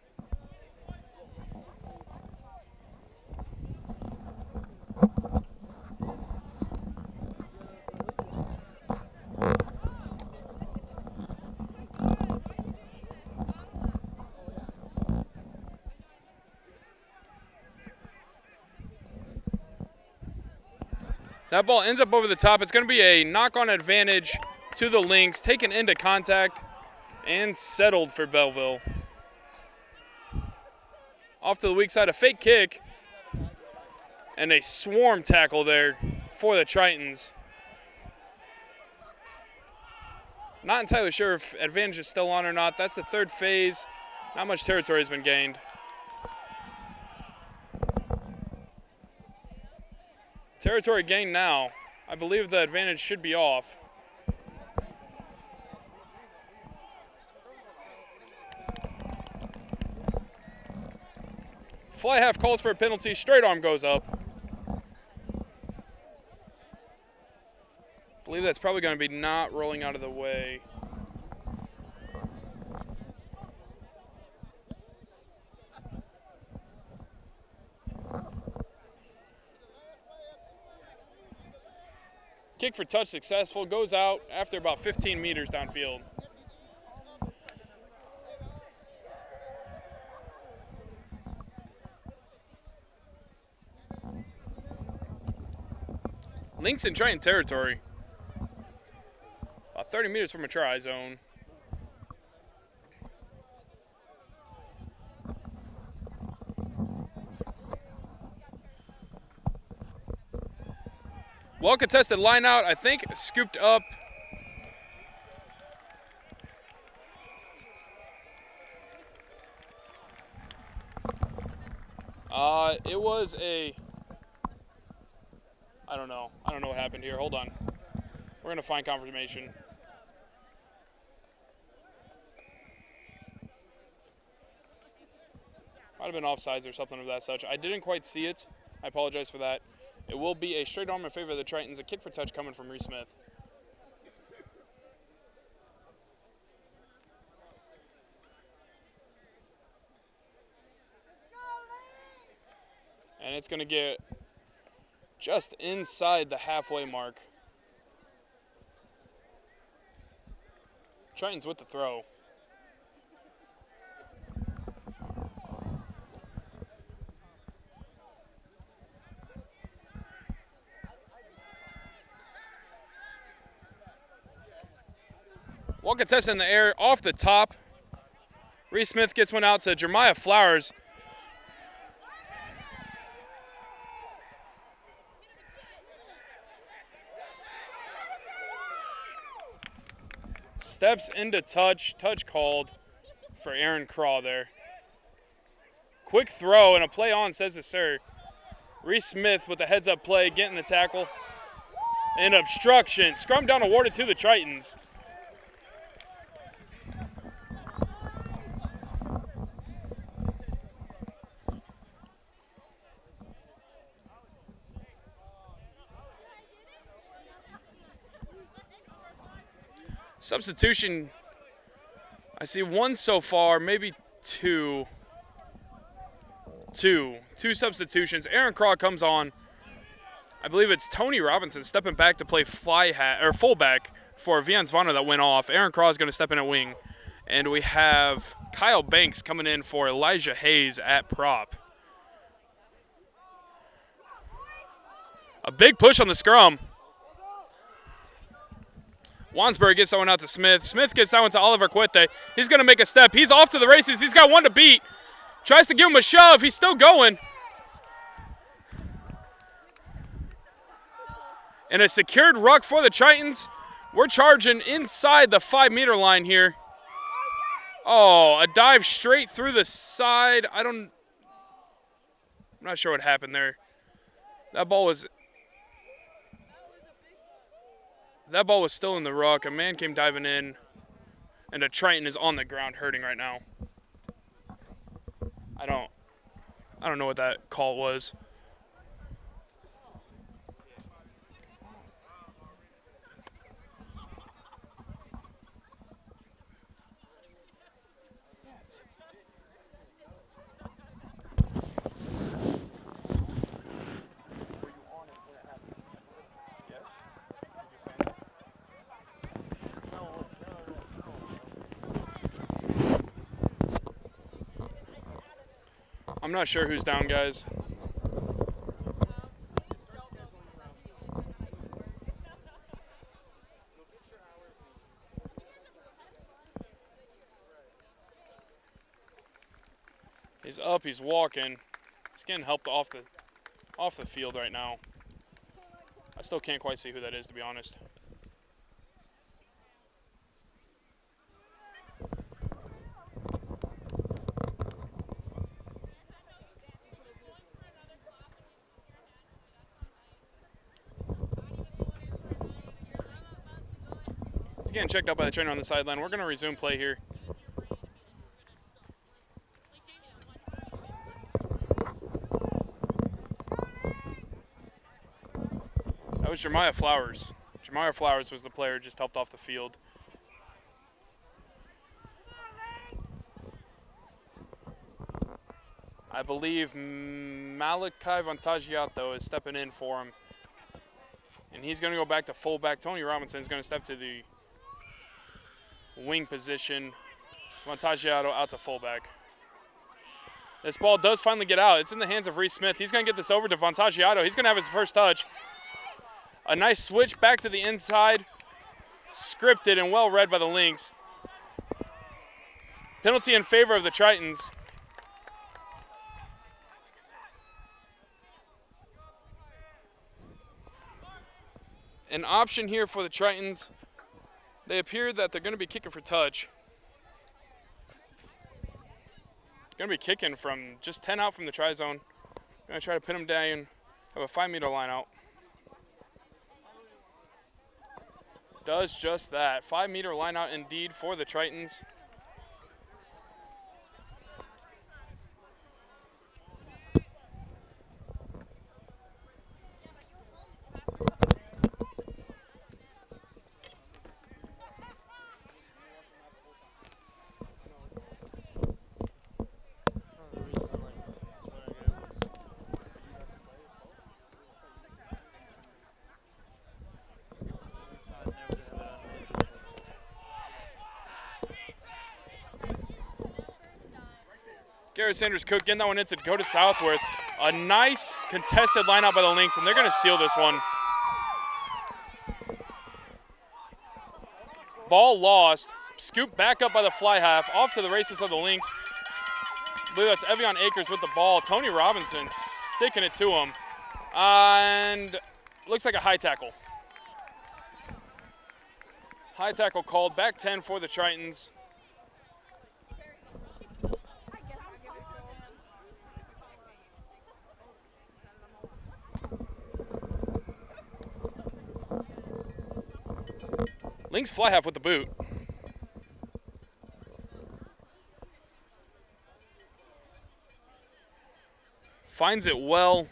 Speaker 1: That ball ends up over the top. It's going to be a knock-on advantage to the Lynx, taken into contact and settled for Belleville. Off to the weak side, a fake kick and a swarm tackle there for the Tritons. Not entirely sure if advantage is still on or not. That's the third phase. Not much territory has been gained. Territory gained now. I believe the advantage should be off. Fly half calls for a penalty. Straight arm goes up. I believe that's probably going to be not rolling out of the way. Kick for touch successful, goes out after about 15 meters downfield. Lynx in Triton territory. About 30 meters from a try zone. Well contested line out, I think scooped up. It was a, I don't know what happened here. Hold on. We're going to find confirmation. Might have been offsides or something of that such. I didn't quite see it. I apologize for that. It will be a straight arm in favor of the Tritons. A kick for touch coming from Reese Smith. And it's going to get just inside the halfway mark. Tritons with the throw. Wall contested in the air, off the top. Reese Smith gets one out to Jeremiah Flowers. Steps into touch called for Aaron Craw there. Quick throw and a play on, says the sir. Reese Smith with the heads-up play, getting the tackle. And obstruction. Scrum down awarded to the Tritons. Substitution, I see one so far, maybe two. Two substitutions. Aaron Craw comes on. I believe it's Tony Robinson stepping back to play fullback for Vian Zvano that went off. Aaron Craw is going to step in at wing. And we have Kyle Banks coming in for Elijah Hayes at prop. A big push on the scrum. Wansbury gets that one out to Smith. Smith gets that one to Oliver Quete. He's going to make a step. He's off to the races. He's got one to beat. Tries to give him a shove. He's still going. And a secured ruck for the Tritons. We're charging inside the 5-meter line here. Oh, a dive straight through the side. I'm not sure what happened there. That ball was still in the ruck. A man came diving in, and a Triton is on the ground hurting right now. I don't know what that call was. I'm not sure who's down, guys. He's up, he's walking. He's getting helped off the field right now. I still can't quite see who that is, to be honest. Getting checked out by the trainer on the sideline. We're going to resume play here. That was Jeremiah Flowers. Jeremiah Flowers was the player just helped off the field. I believe Malachi Vantagiato is stepping in for him. And he's going to go back to fullback. Tony Robinson is going to step to the wing position. Vantagiato out to fullback. This ball does finally get out. It's in the hands of Reese Smith. He's going to get this over to Vantagiato. He's going to have his first touch. A nice switch back to the inside. Scripted and well read by the Lynx. Penalty in favor of the Tritons. An option here for the Tritons. They appear that they're going to be kicking for touch. Going to be kicking from just 10 out from the try zone. Going to try to pin them down. Have a 5-meter line out. Does just that. 5-meter line out indeed for the Tritons. Garrett Sanders-Cook getting that one in to go to Southworth. A nice contested line out by the Lynx, and they're going to steal this one. Ball lost. Scooped back up by the fly half. Off to the races of the Lynx. I believe that's Evian Akers with the ball. Tony Robinson sticking it to him. And looks like a high tackle. High tackle called. Back 10 for the Tritons. Lynx fly half with the boot. Finds it well.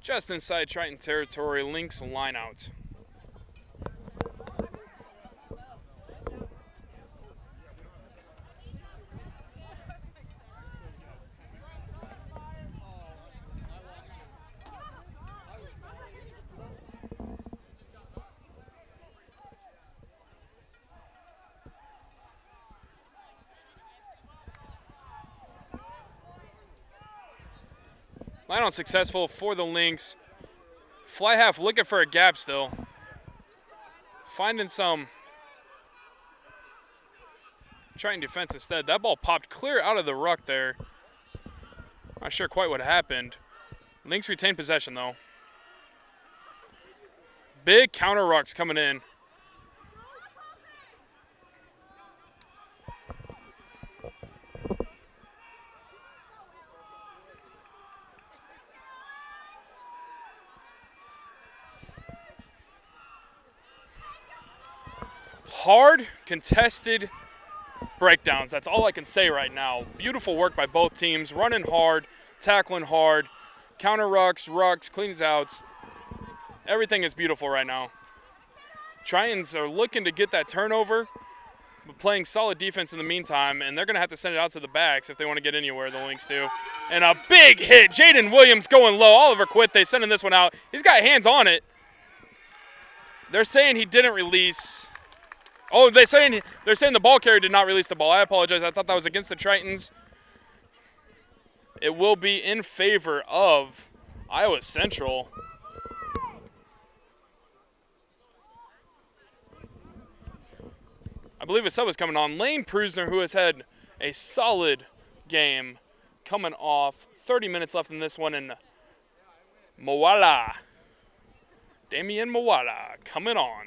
Speaker 1: Just inside Triton territory. Lynx line out. Line out successful for the Lynx. Fly half looking for a gap still. Finding some Triton defense instead. That ball popped clear out of the ruck there. Not sure quite what happened. Lynx retained possession though. Big counter rucks coming in. Hard, contested breakdowns. That's all I can say right now. Beautiful work by both teams. Running hard, tackling hard, counter rucks, cleans outs. Everything is beautiful right now. Tritons are looking to get that turnover, but playing solid defense in the meantime, and they're going to have to send it out to the backs if they want to get anywhere, the Lynx do. And a big hit. Jaden Williams going low. Oliver Quite sending this one out. He's got hands on it. They're saying he didn't release. Oh, they're saying the ball carrier did not release the ball. I apologize. I thought that was against the Tritons. It will be in favor of Iowa Central. I believe a sub is coming on. Lane Prusner, who has had a solid game, coming off. 30 minutes left in this one, and Moala. Damian Moala coming on.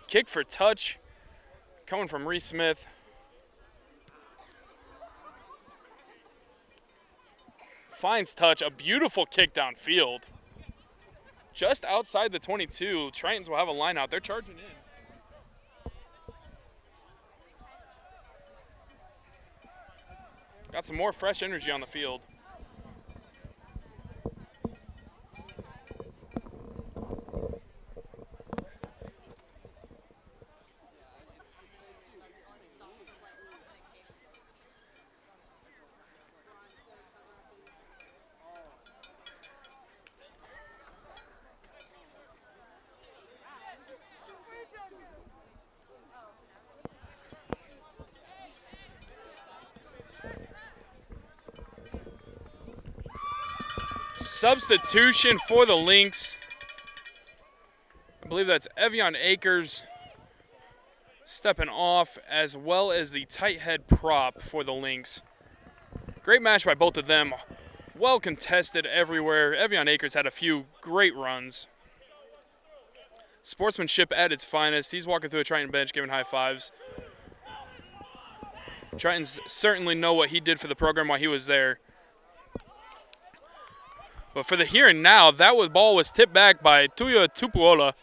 Speaker 1: Kick for touch, coming from Reese Smith. Finds touch, a beautiful kick downfield. Just outside the 22, Tritons will have a line out. They're charging in. Got some more fresh energy on the field. Substitution for the Lynx. I believe that's Evian Akers stepping off, as well as the tight head prop for the Lynx. Great match by both of them. Well contested everywhere. Evian Akers had a few great runs. Sportsmanship at its finest. He's walking through the Triton bench giving high fives. Tritons certainly know what he did for the program while he was there. But for the here and now, that ball was tipped back by Tuya Tupuola.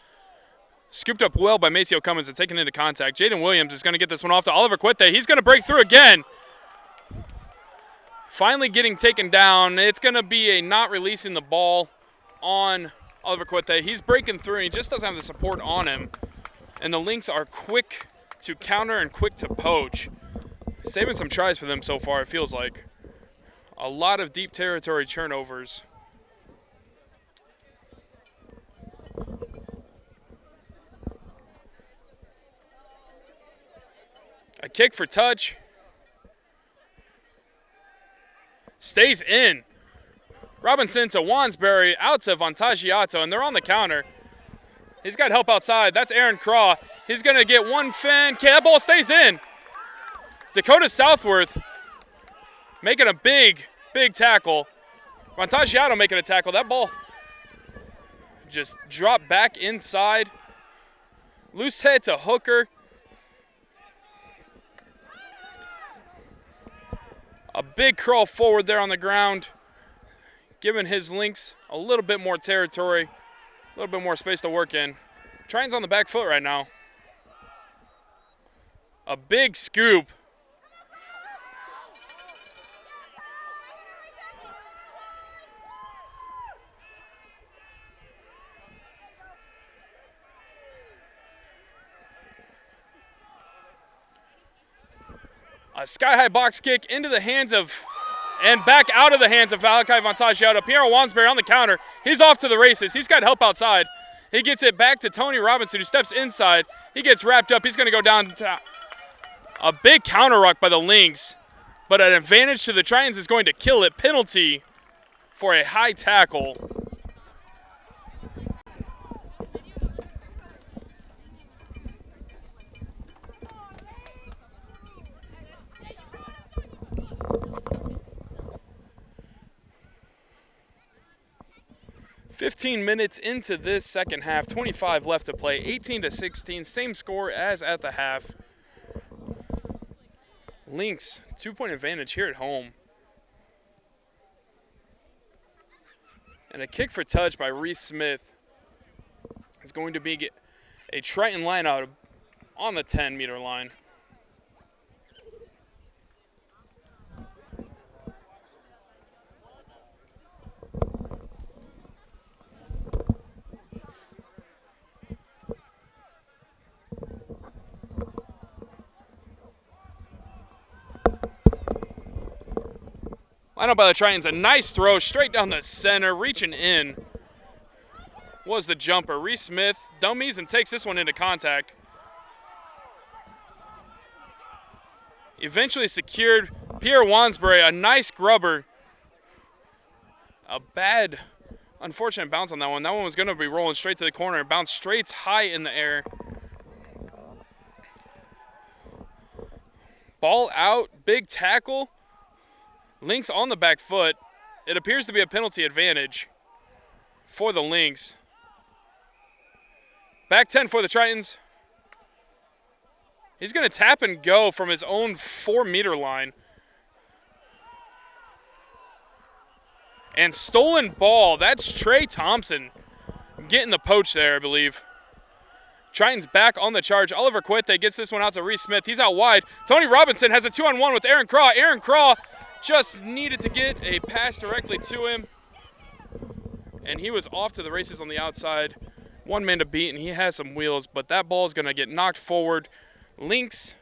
Speaker 1: Scooped up well by Maceo Cummins and taken into contact. Jaden Williams is going to get this one off to Oliver Quite. He's going to break through again. Finally getting taken down. It's going to be a not releasing the ball on Oliver Quite. He's breaking through, and he just doesn't have the support on him. And the Lynx are quick to counter and quick to poach. Saving some tries for them so far, it feels like. A lot of deep territory turnovers. A kick for touch. Stays in. Robinson to Wansbury, out to Vantagiato, and they're on the counter. He's got help outside. That's Aaron Craw. He's going to get one fin. Okay, that ball stays in. Dakota Southworth making a big tackle. Vantagiato making a tackle. That ball just dropped back inside. Loose head to Hooker. A big crawl forward there on the ground, giving his Lynx a little bit more territory, a little bit more space to work in. Tritons on the back foot right now. A big scoop. A sky-high box kick into the hands of, and back out of the hands of Malachi Vantagiato. Piero Wansbury on the counter. He's off to the races. He's got help outside. He gets it back to Tony Robinson, who steps inside. He gets wrapped up. He's going to go down to a big counter ruck by the Lynx, but an advantage to the Tritons is going to kill it. Penalty for a high tackle. "15 minutes into this second half, 25 left to play, 18-16, same score as at the half. Lynx, 2-point advantage here at home. And a kick for touch by Reese Smith is going to be a Triton line out on the 10-meter line. Line up by the Tritons, a nice throw straight down the center, reaching in was the jumper. Reese Smith dummies and takes this one into contact. Eventually secured. Pierre Wansbury, a nice grubber. A bad, unfortunate bounce on that one. That one was going to be rolling straight to the corner. It bounced straight high in the air. Ball out, big tackle. Lynx on the back foot. It appears to be a penalty advantage for the Lynx. Back 10 for the Tritons. He's going to tap and go from his own 4-meter line. And stolen ball. That's Trey Thompson getting the poach there, I believe. Tritons back on the charge. Oliver Cuete gets this one out to Reese Smith. He's out wide. Tony Robinson has a 2-on-1 with Aaron Craw. Aaron Craw just needed to get a pass directly to him. And he was off to the races on the outside. One man to beat, and he has some wheels, but that ball is going to get knocked forward. Lynx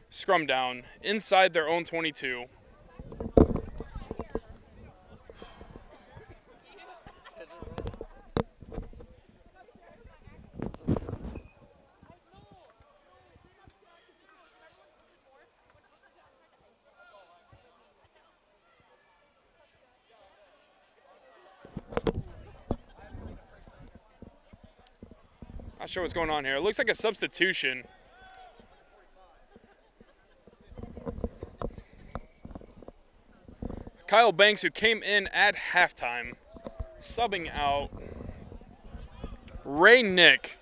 Speaker 1: scrum down inside their own 22. Not sure what's going on here. It looks like a substitution. Kyle Banks, who came in at halftime, subbing out Ray Nick,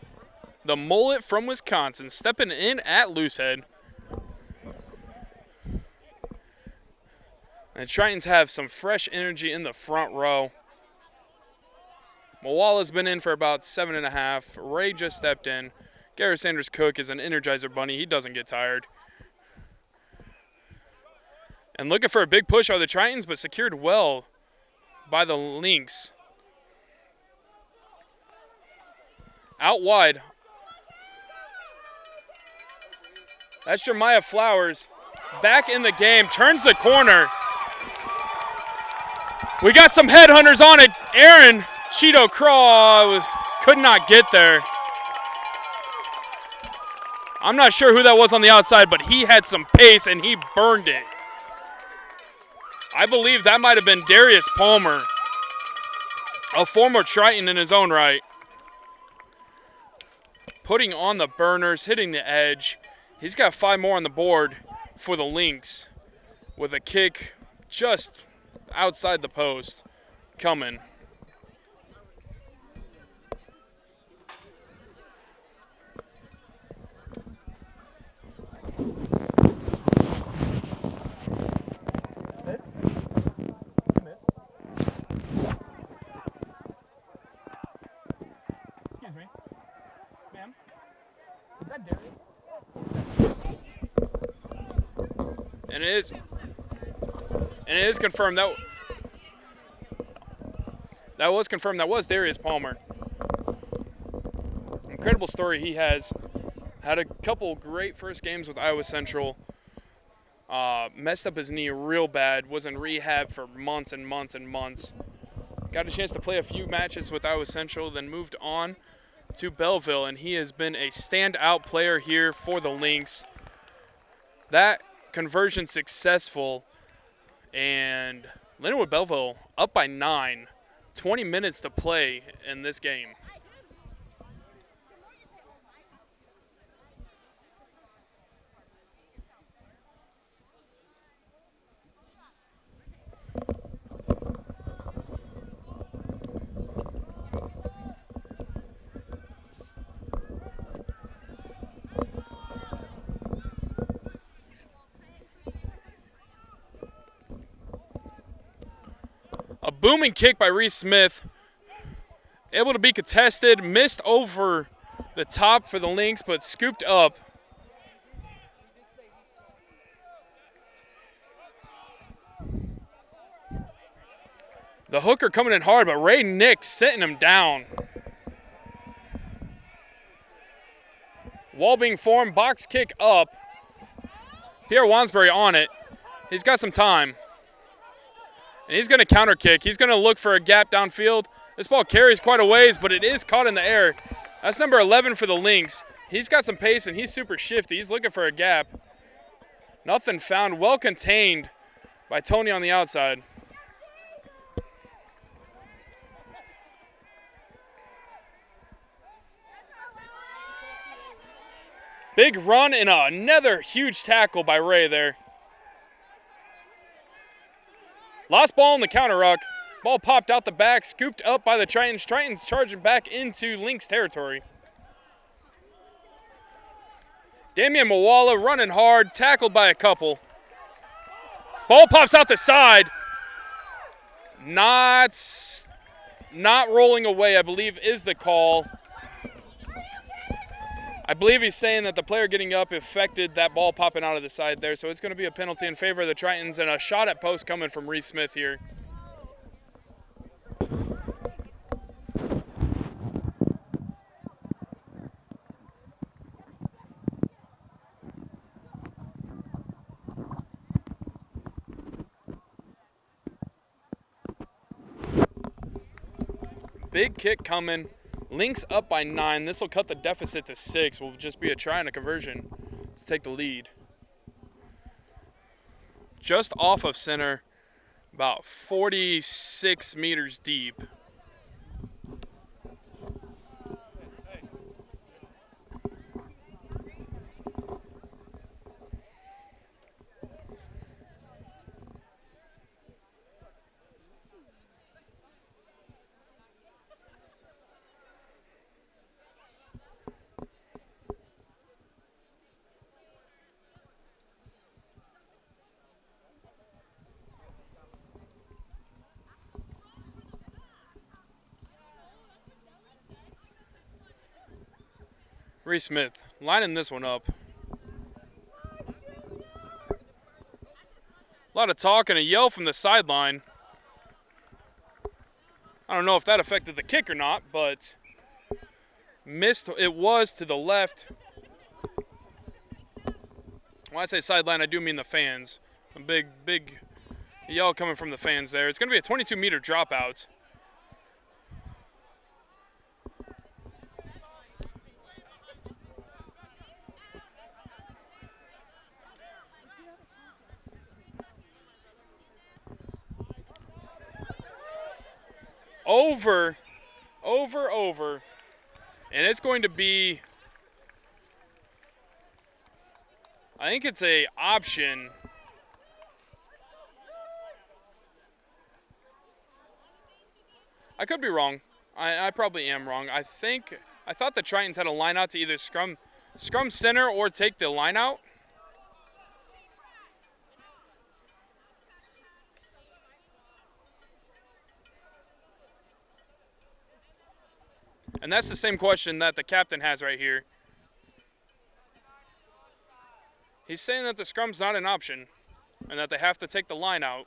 Speaker 1: the mullet from Wisconsin, stepping in at loosehead. And the Tritons have some fresh energy in the front row. Mawala's been in for about 7.5. Ray just stepped in. Garrett Sanders Cook is an Energizer bunny. He doesn't get tired. And looking for a big push are the Tritons, but secured well by the Lynx. Out wide. That's Jeremiah Flowers. Back in the game. Turns the corner. We got some headhunters on it. Aaron Cheeto Craw could not get there. I'm not sure who that was on the outside, but he had some pace and he burned it. I believe that might have been Darius Palmer. A former Triton in his own right. Putting on the burners, hitting the edge. He's got 5 more on the board for the Lynx with a kick just outside the post coming. Excuse me. Ma'am? Is that Darius? And it is confirmed that was confirmed. That was Darius Palmer. Incredible story he has. Had a couple great first games with Iowa Central. Messed up his knee real bad. Was in rehab for months and months and months. Got a chance to play a few matches with Iowa Central, then moved on to Belleville, and he has been a standout player here for the Lynx. That conversion successful, and Lindenwood Belleville up by 9. 20 minutes to play in this game. A booming kick by Reese Smith. Able to be contested. Missed over the top for the Lynx, but scooped up. The hooker coming in hard, but Ray Nix sitting him down. Wall being formed. Box kick up. Pierre Wansbury on it. He's got some time. And he's going to counter kick. He's going to look for a gap downfield. This ball carries quite a ways, but it is caught in the air. That's number 11 for the Lynx. He's got some pace, and he's super shifty. He's looking for a gap. Nothing found. Well contained by Tony on the outside. Big run and another huge tackle by Ray there. Lost ball in the counter ruck. Ball popped out the back, scooped up by the Tritons. Tritons charging back into Lynx territory. Damian Mawala running hard, tackled by a couple. Ball pops out the side. Not rolling away, I believe, is the call. I believe he's saying that the player getting up affected that ball popping out of the side there, so it's going to be a penalty in favor of the Tritons and a shot at post coming from Reese Smith here. Big kick coming. Lynx up by 9. This will cut the deficit to 6. Will just be a try and a conversion to take the lead. Just off of center, about 46 meters deep. Reese Smith lining this one up. A lot of talk and a yell from the sideline. I don't know if that affected the kick or not, but missed. It was to the left. When I say sideline, I do mean the fans. A big yell coming from the fans there. It's going to be a 22-meter dropout. over. And it's going to be, I think it's a option. I could be wrong. I probably am wrong. I thought the Tritons had a line out to either scrum center or take the line out. And that's the same question that the captain has right here. He's saying that the scrum's not an option and that they have to take the line out.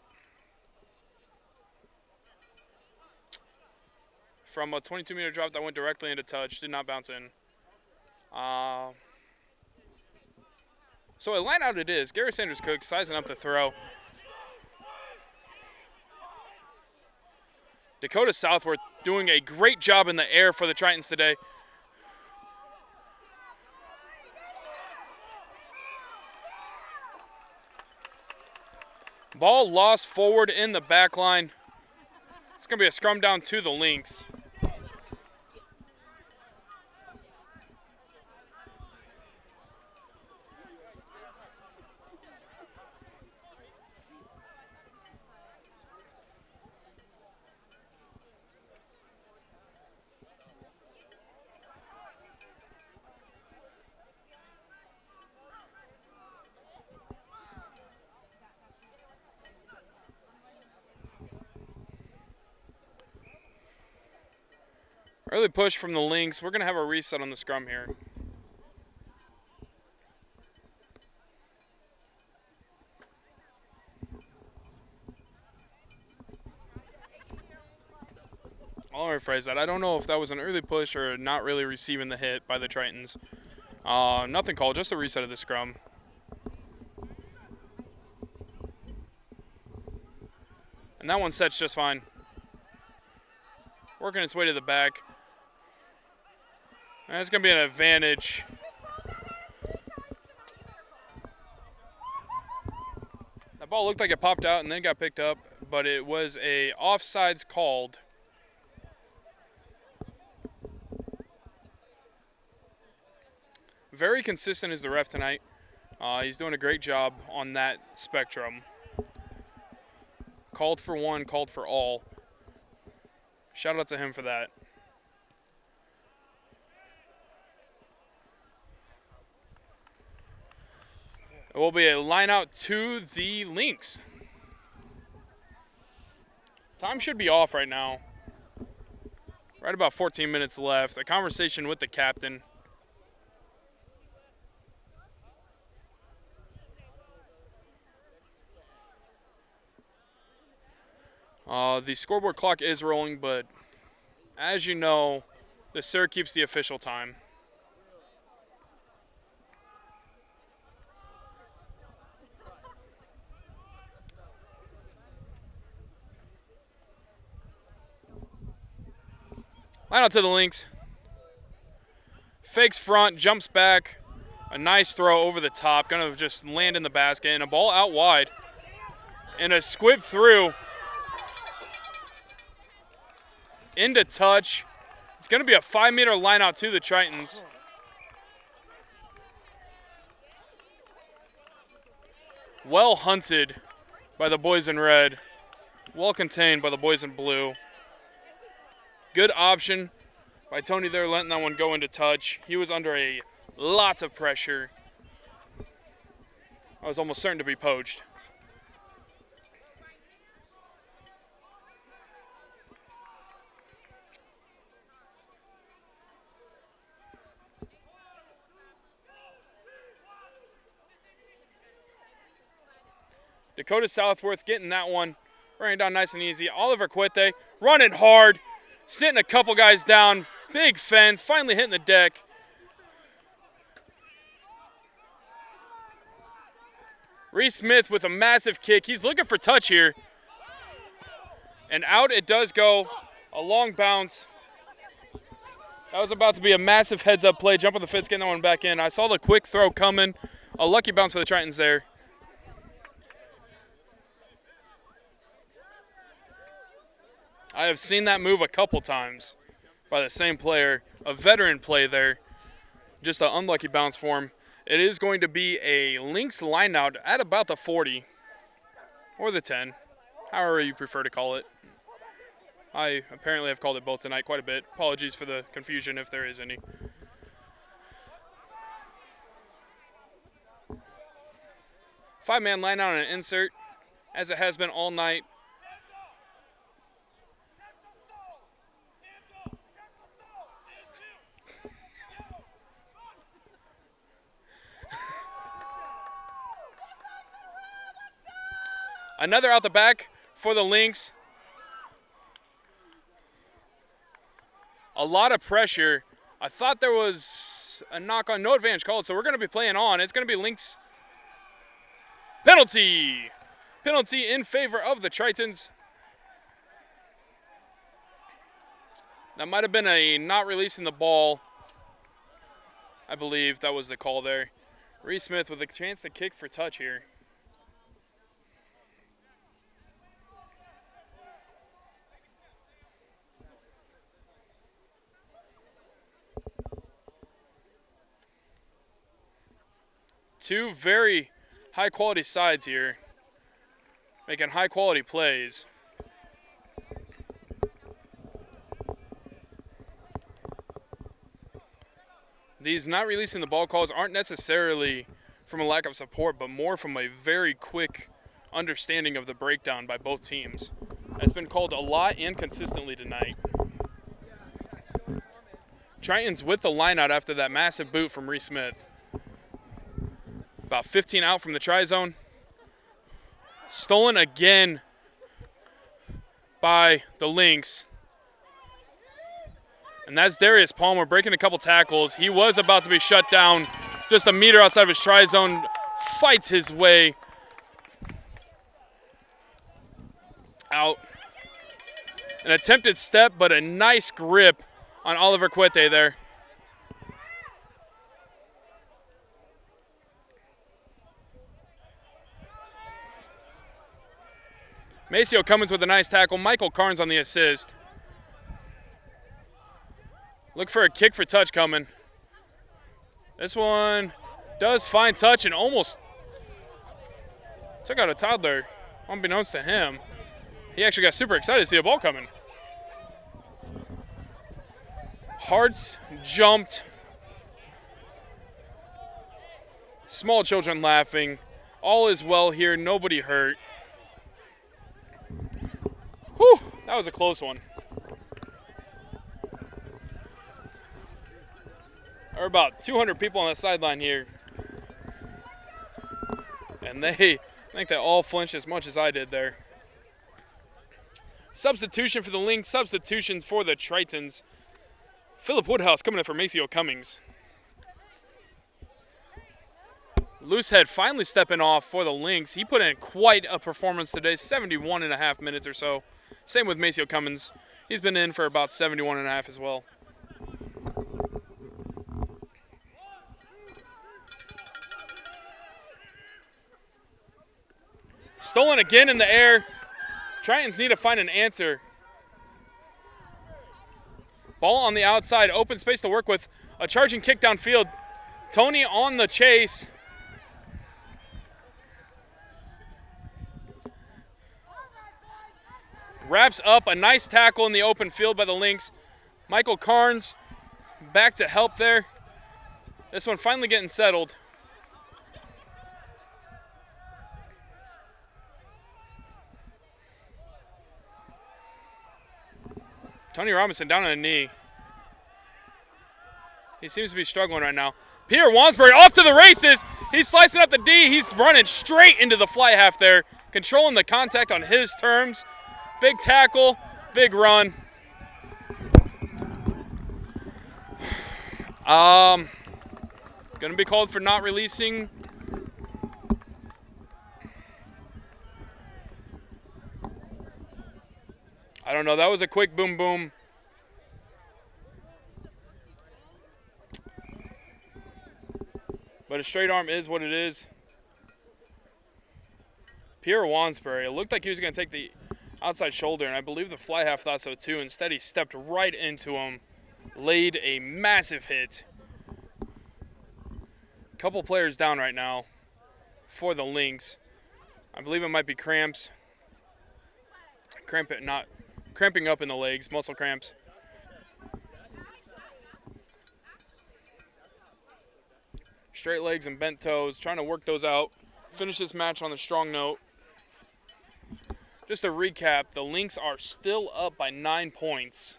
Speaker 1: From a 22-meter drop that went directly into touch, did not bounce in. So a line out it is. Gary Sanders-Cook sizing up the throw. Dakota Southworth doing a great job in the air for the Tritons today. Ball lost forward in the back line. It's going to be a scrum down to the Lynx. Early push from the Lynx. We're going to have a reset on the scrum here. I'll rephrase that. I don't know if that was an early push or not really receiving the hit by the Tritons. Nothing called, just a reset of the scrum. And that one sets just fine. Working its way to the back. That's going to be an advantage. That ball looked like it popped out and then got picked up, but it was a offsides called. Very consistent is the ref tonight. He's doing a great job on that spectrum. Called for one, called for all. Shout out to him for that. It will be a line out to the Lynx. Time should be off right now. Right about 14 minutes left. A conversation with the captain. The scoreboard clock is rolling, but as you know, the sir keeps the official time. Line out to the Lynx. Fakes front, jumps back. A nice throw over the top. Gonna just land in the basket. And a ball out wide. And a squib through. Into touch. It's gonna be a 5-meter line out to the Tritons. Well hunted by the boys in red. Well contained by the boys in blue. Good option by Tony there, letting that one go into touch. He was under a lot of pressure. I was almost certain to be poached. Dakota Southworth getting that one, running down nice and easy. Oliver Quete running hard. Sitting a couple guys down. Big fence. Finally hitting the deck. Reese Smith with a massive kick. He's looking for touch here. And out it does go. A long bounce. That was about to be a massive heads-up play. Jump on the fence, getting that one back in. I saw the quick throw coming. A lucky bounce for the Tritons there. I have seen that move a couple times by the same player. A veteran play there. Just an unlucky bounce for him. It is going to be a Lynx line out at about the 40 or the 10, however you prefer to call it. I apparently have called it both tonight quite a bit. Apologies for the confusion if there is any. Five-man line out on an insert, as it has been all night. Another out the back for the Lynx. A lot of pressure. I thought there was a knock on, no advantage called, so we're going to be playing on. It's going to be Lynx penalty. Penalty in favor of the Tritons. That might have been a not releasing the ball. I believe that was the call there. Reese Smith with a chance to kick for touch here. Two very high-quality sides here, making high-quality plays. These not releasing the ball calls aren't necessarily from a lack of support, but more from a very quick understanding of the breakdown by both teams. It's been called a lot and consistently tonight. Tritons with the line out after that massive boot from Reese Smith. About 15 out from the try zone. Stolen again by the Lynx. And that's Darius Palmer breaking a couple tackles. He was about to be shut down just a meter outside of his try zone. Fights his way out. An attempted step, but a nice grip on Oliver Cuete there. Maceo Cummins with a nice tackle. Michael Carnes on the assist. Look for a kick for touch coming. This one does find touch and almost took out a toddler, unbeknownst to him. He actually got super excited to see a ball coming. Hearts jumped. Small children laughing. All is well here. Nobody hurt. Whew, that was a close one. There are about 200 people on the sideline here. And I think they all flinched as much as I did there. Substitution for the Lynx, substitutions for the Tritons. Philip Woodhouse coming in for Maceo Cummings. Loosehead finally stepping off for the Lynx. He put in quite a performance today, 71.5 minutes or so. Same with Maceo Cummins. He's been in for about 71.5 as well. Stolen again in the air. Tritons need to find an answer. Ball on the outside, open space to work with. A charging kick downfield. Tony on the chase. Wraps up a nice tackle in the open field by the Lynx. Michael Carnes back to help there. This one finally getting settled. Tony Robinson down on a knee. He seems to be struggling right now. Pierre Wansbury off to the races. He's slicing up the D. He's running straight into the fly half there, controlling the contact on his terms. Big tackle, big run. Gonna be called for not releasing. I don't know. That was a quick boom boom. But a straight arm is what it is. Pierre Wansbury. It looked like he was going to take the outside shoulder, and I believe the fly half thought so too. Instead, he stepped right into him, laid a massive hit. Couple players down right now for the Lynx. I believe it might be cramps. Cramping up in the legs, muscle cramps. Straight legs and bent toes, trying to work those out. Finish this match on a strong note. Just to recap, the Lynx are still up by 9 points.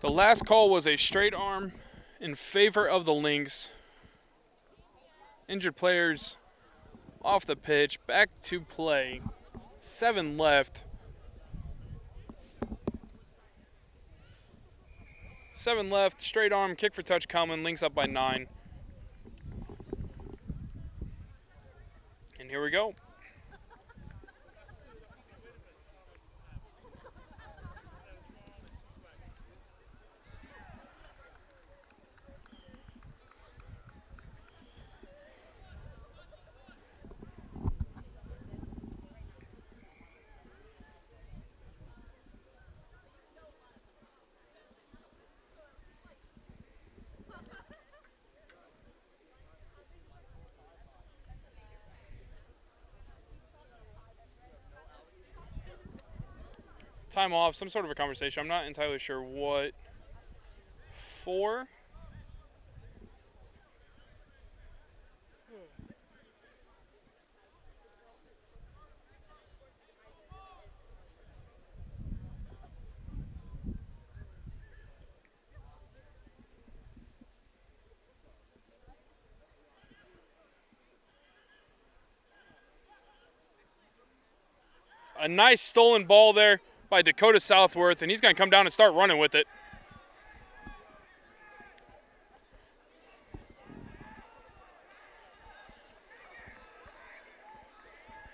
Speaker 1: The last call was a straight arm in favor of the Lynx. Injured players off the pitch, back to play. 7 left. 7 left, straight arm, kick for touch coming, Lynx up by 9. And here we go. Time off, some sort of a conversation. I'm not entirely sure what for. A nice stolen ball there by Dakota Southworth, and he's going to come down and start running with it.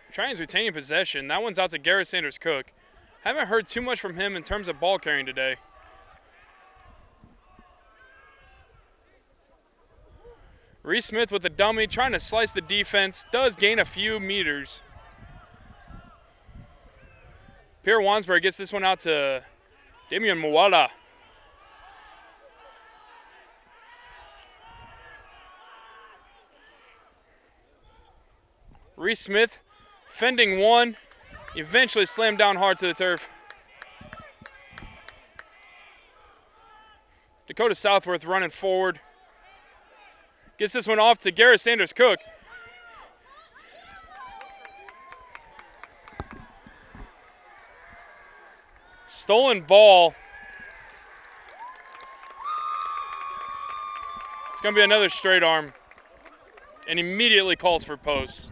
Speaker 1: Triton's retaining possession. That one's out to Garrett Sanders Cook. Haven't heard too much from him in terms of ball carrying today. Reese Smith with the dummy, trying to slice the defense. Does gain a few meters. Pierre Wansberg gets this one out to Damian Mwala. Reese Smith fending one, eventually slammed down hard to the turf. Dakota Southworth running forward. Gets this one off to Garrett Sanders Cook. Stolen ball. It's going to be another straight arm. And immediately calls for post.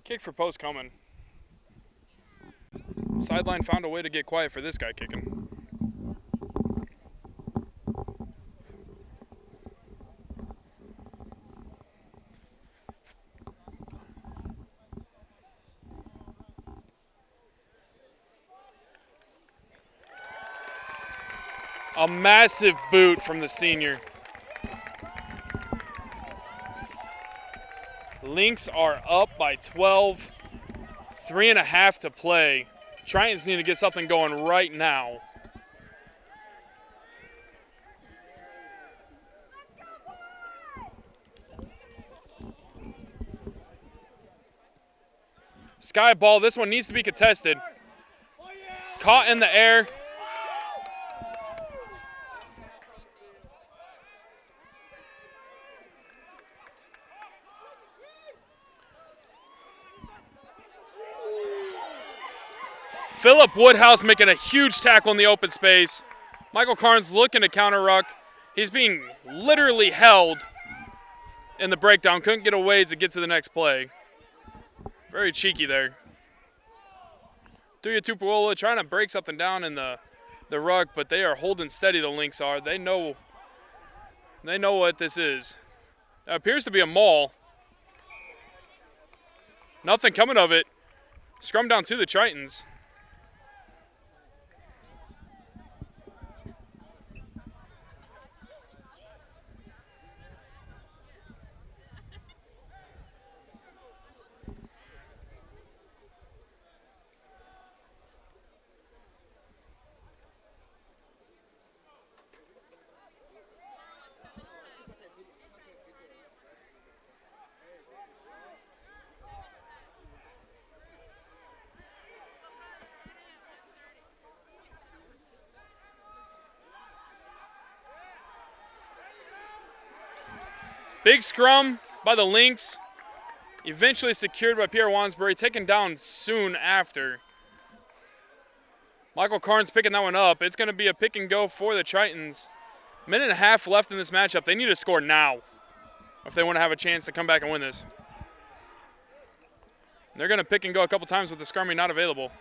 Speaker 1: Kick for post coming. Sideline found a way to get quiet for this guy kicking. A massive boot from the senior. Lynx are up by 12. 3.5 to play. Tritons need to get something going right now. Sky ball, this one needs to be contested. Caught in the air. Philip Woodhouse making a huge tackle in the open space. Michael Carnes looking to counter ruck. He's being literally held in the breakdown. Couldn't get away to get to the next play. Very cheeky there. Thuya Tupuola trying to break something down in the ruck, but they are holding steady, the Lynx are. They know what this is. It appears to be a maul. Nothing coming of it. Scrum down to the Tritons. Big scrum by the Lynx. Eventually secured by Pierre Wansbury. Taken down soon after. Michael Carnes picking that one up. It's going to be a pick and go for the Tritons. 1.5 minutes left in this matchup. They need to score now if they want to have a chance to come back and win this. They're going to pick and go a couple times with the scrumming not available.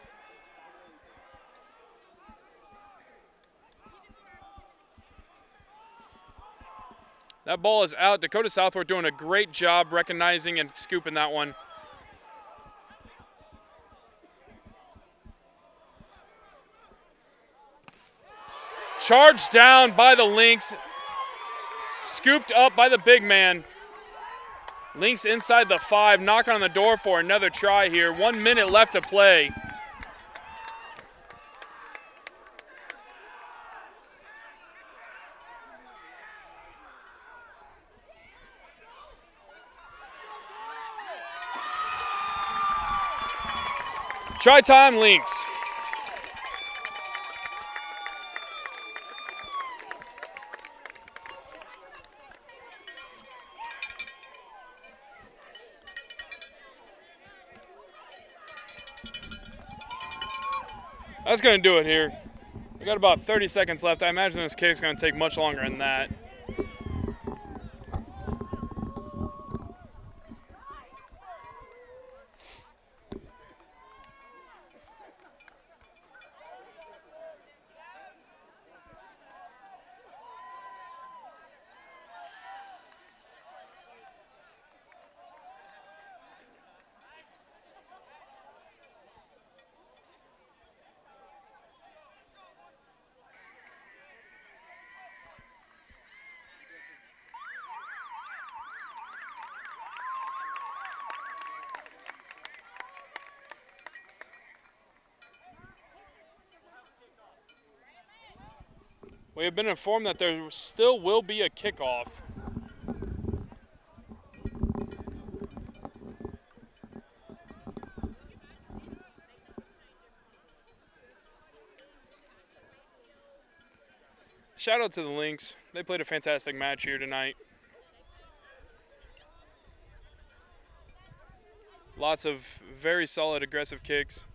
Speaker 1: That ball is out. Dakota Southworth doing a great job recognizing and scooping that one. Charged down by the Lynx. Scooped up by the big man. Lynx inside the 5, knocking on the door for another try here. 1 minute left to play. Try time, Lynx. That's going to do it here. We got about 30 seconds left. I imagine this kick's going to take much longer than that. We have been informed that there still will be a kickoff. Shout out to the Lynx. They played a fantastic match here tonight. Lots of very solid aggressive kicks.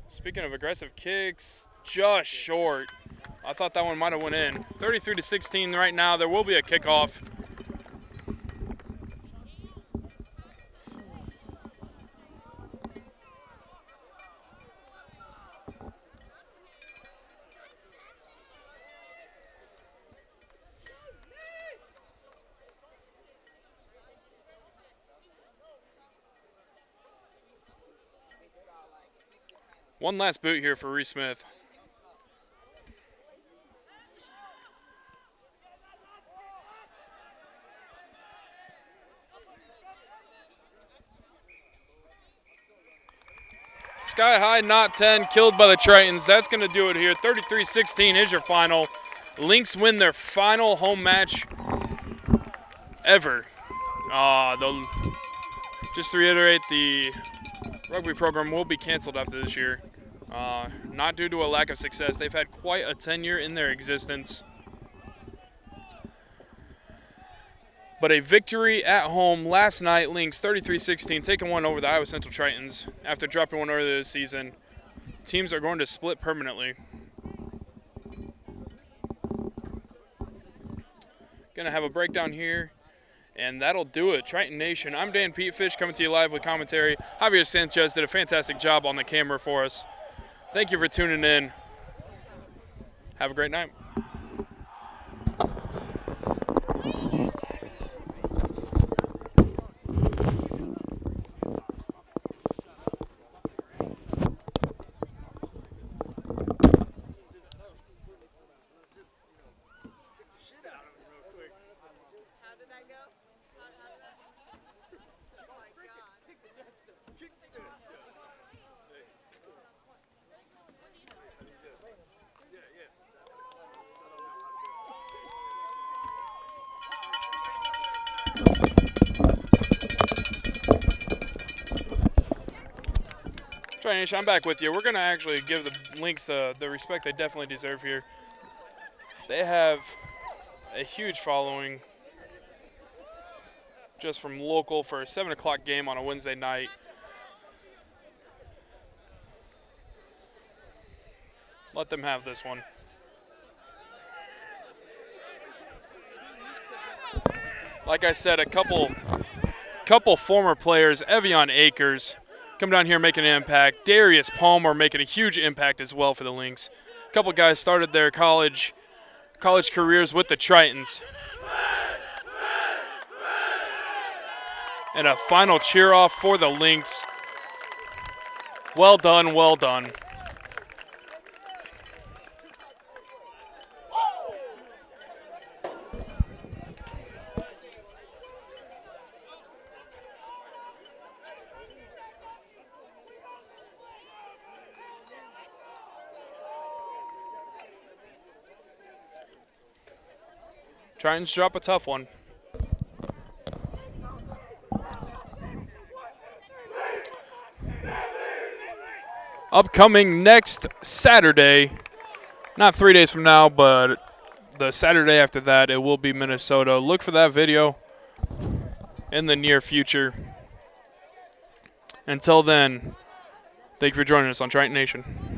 Speaker 1: Speaking of aggressive kicks, just short. I thought that one might have went in. 33-16 right now. There will be a kickoff. One last boot here for Reese Smith. Sky high, not 10, killed by the Tritons. That's going to do it here. 33-16 is your final. Lynx win their final home match ever. Just to reiterate, the rugby program will be canceled after this year. Not due to a lack of success. They've had quite a tenure in their existence. But a victory at home last night, Lynx 33-16, taking one over the Iowa Central Tritons after dropping one earlier this season. Teams are going to split permanently. Going to have a breakdown here, and that'll do it. Triton Nation, I'm Dan Petefish coming to you live with commentary. Javier Sanchez did a fantastic job on the camera for us. Thank you for tuning in. Have a great night. Triton Nation, I'm back with you. We're going to actually give the Lynx the respect they definitely deserve here. They have a huge following just from local for a 7 o'clock game on a Wednesday night. Let them have this one. Like I said, a couple former players, Evian Akers, come down here making an impact. Darius Palmer making a huge impact as well for the Lynx. A couple guys started their college careers with the Tritons. And a final cheer off for the Lynx. Well done, well done. Tritons drop a tough one. Upcoming next Saturday, not 3 days from now, but the Saturday after that, it will be Minnesota. Look for that video in the near future. Until then, thank you for joining us on Triton Nation.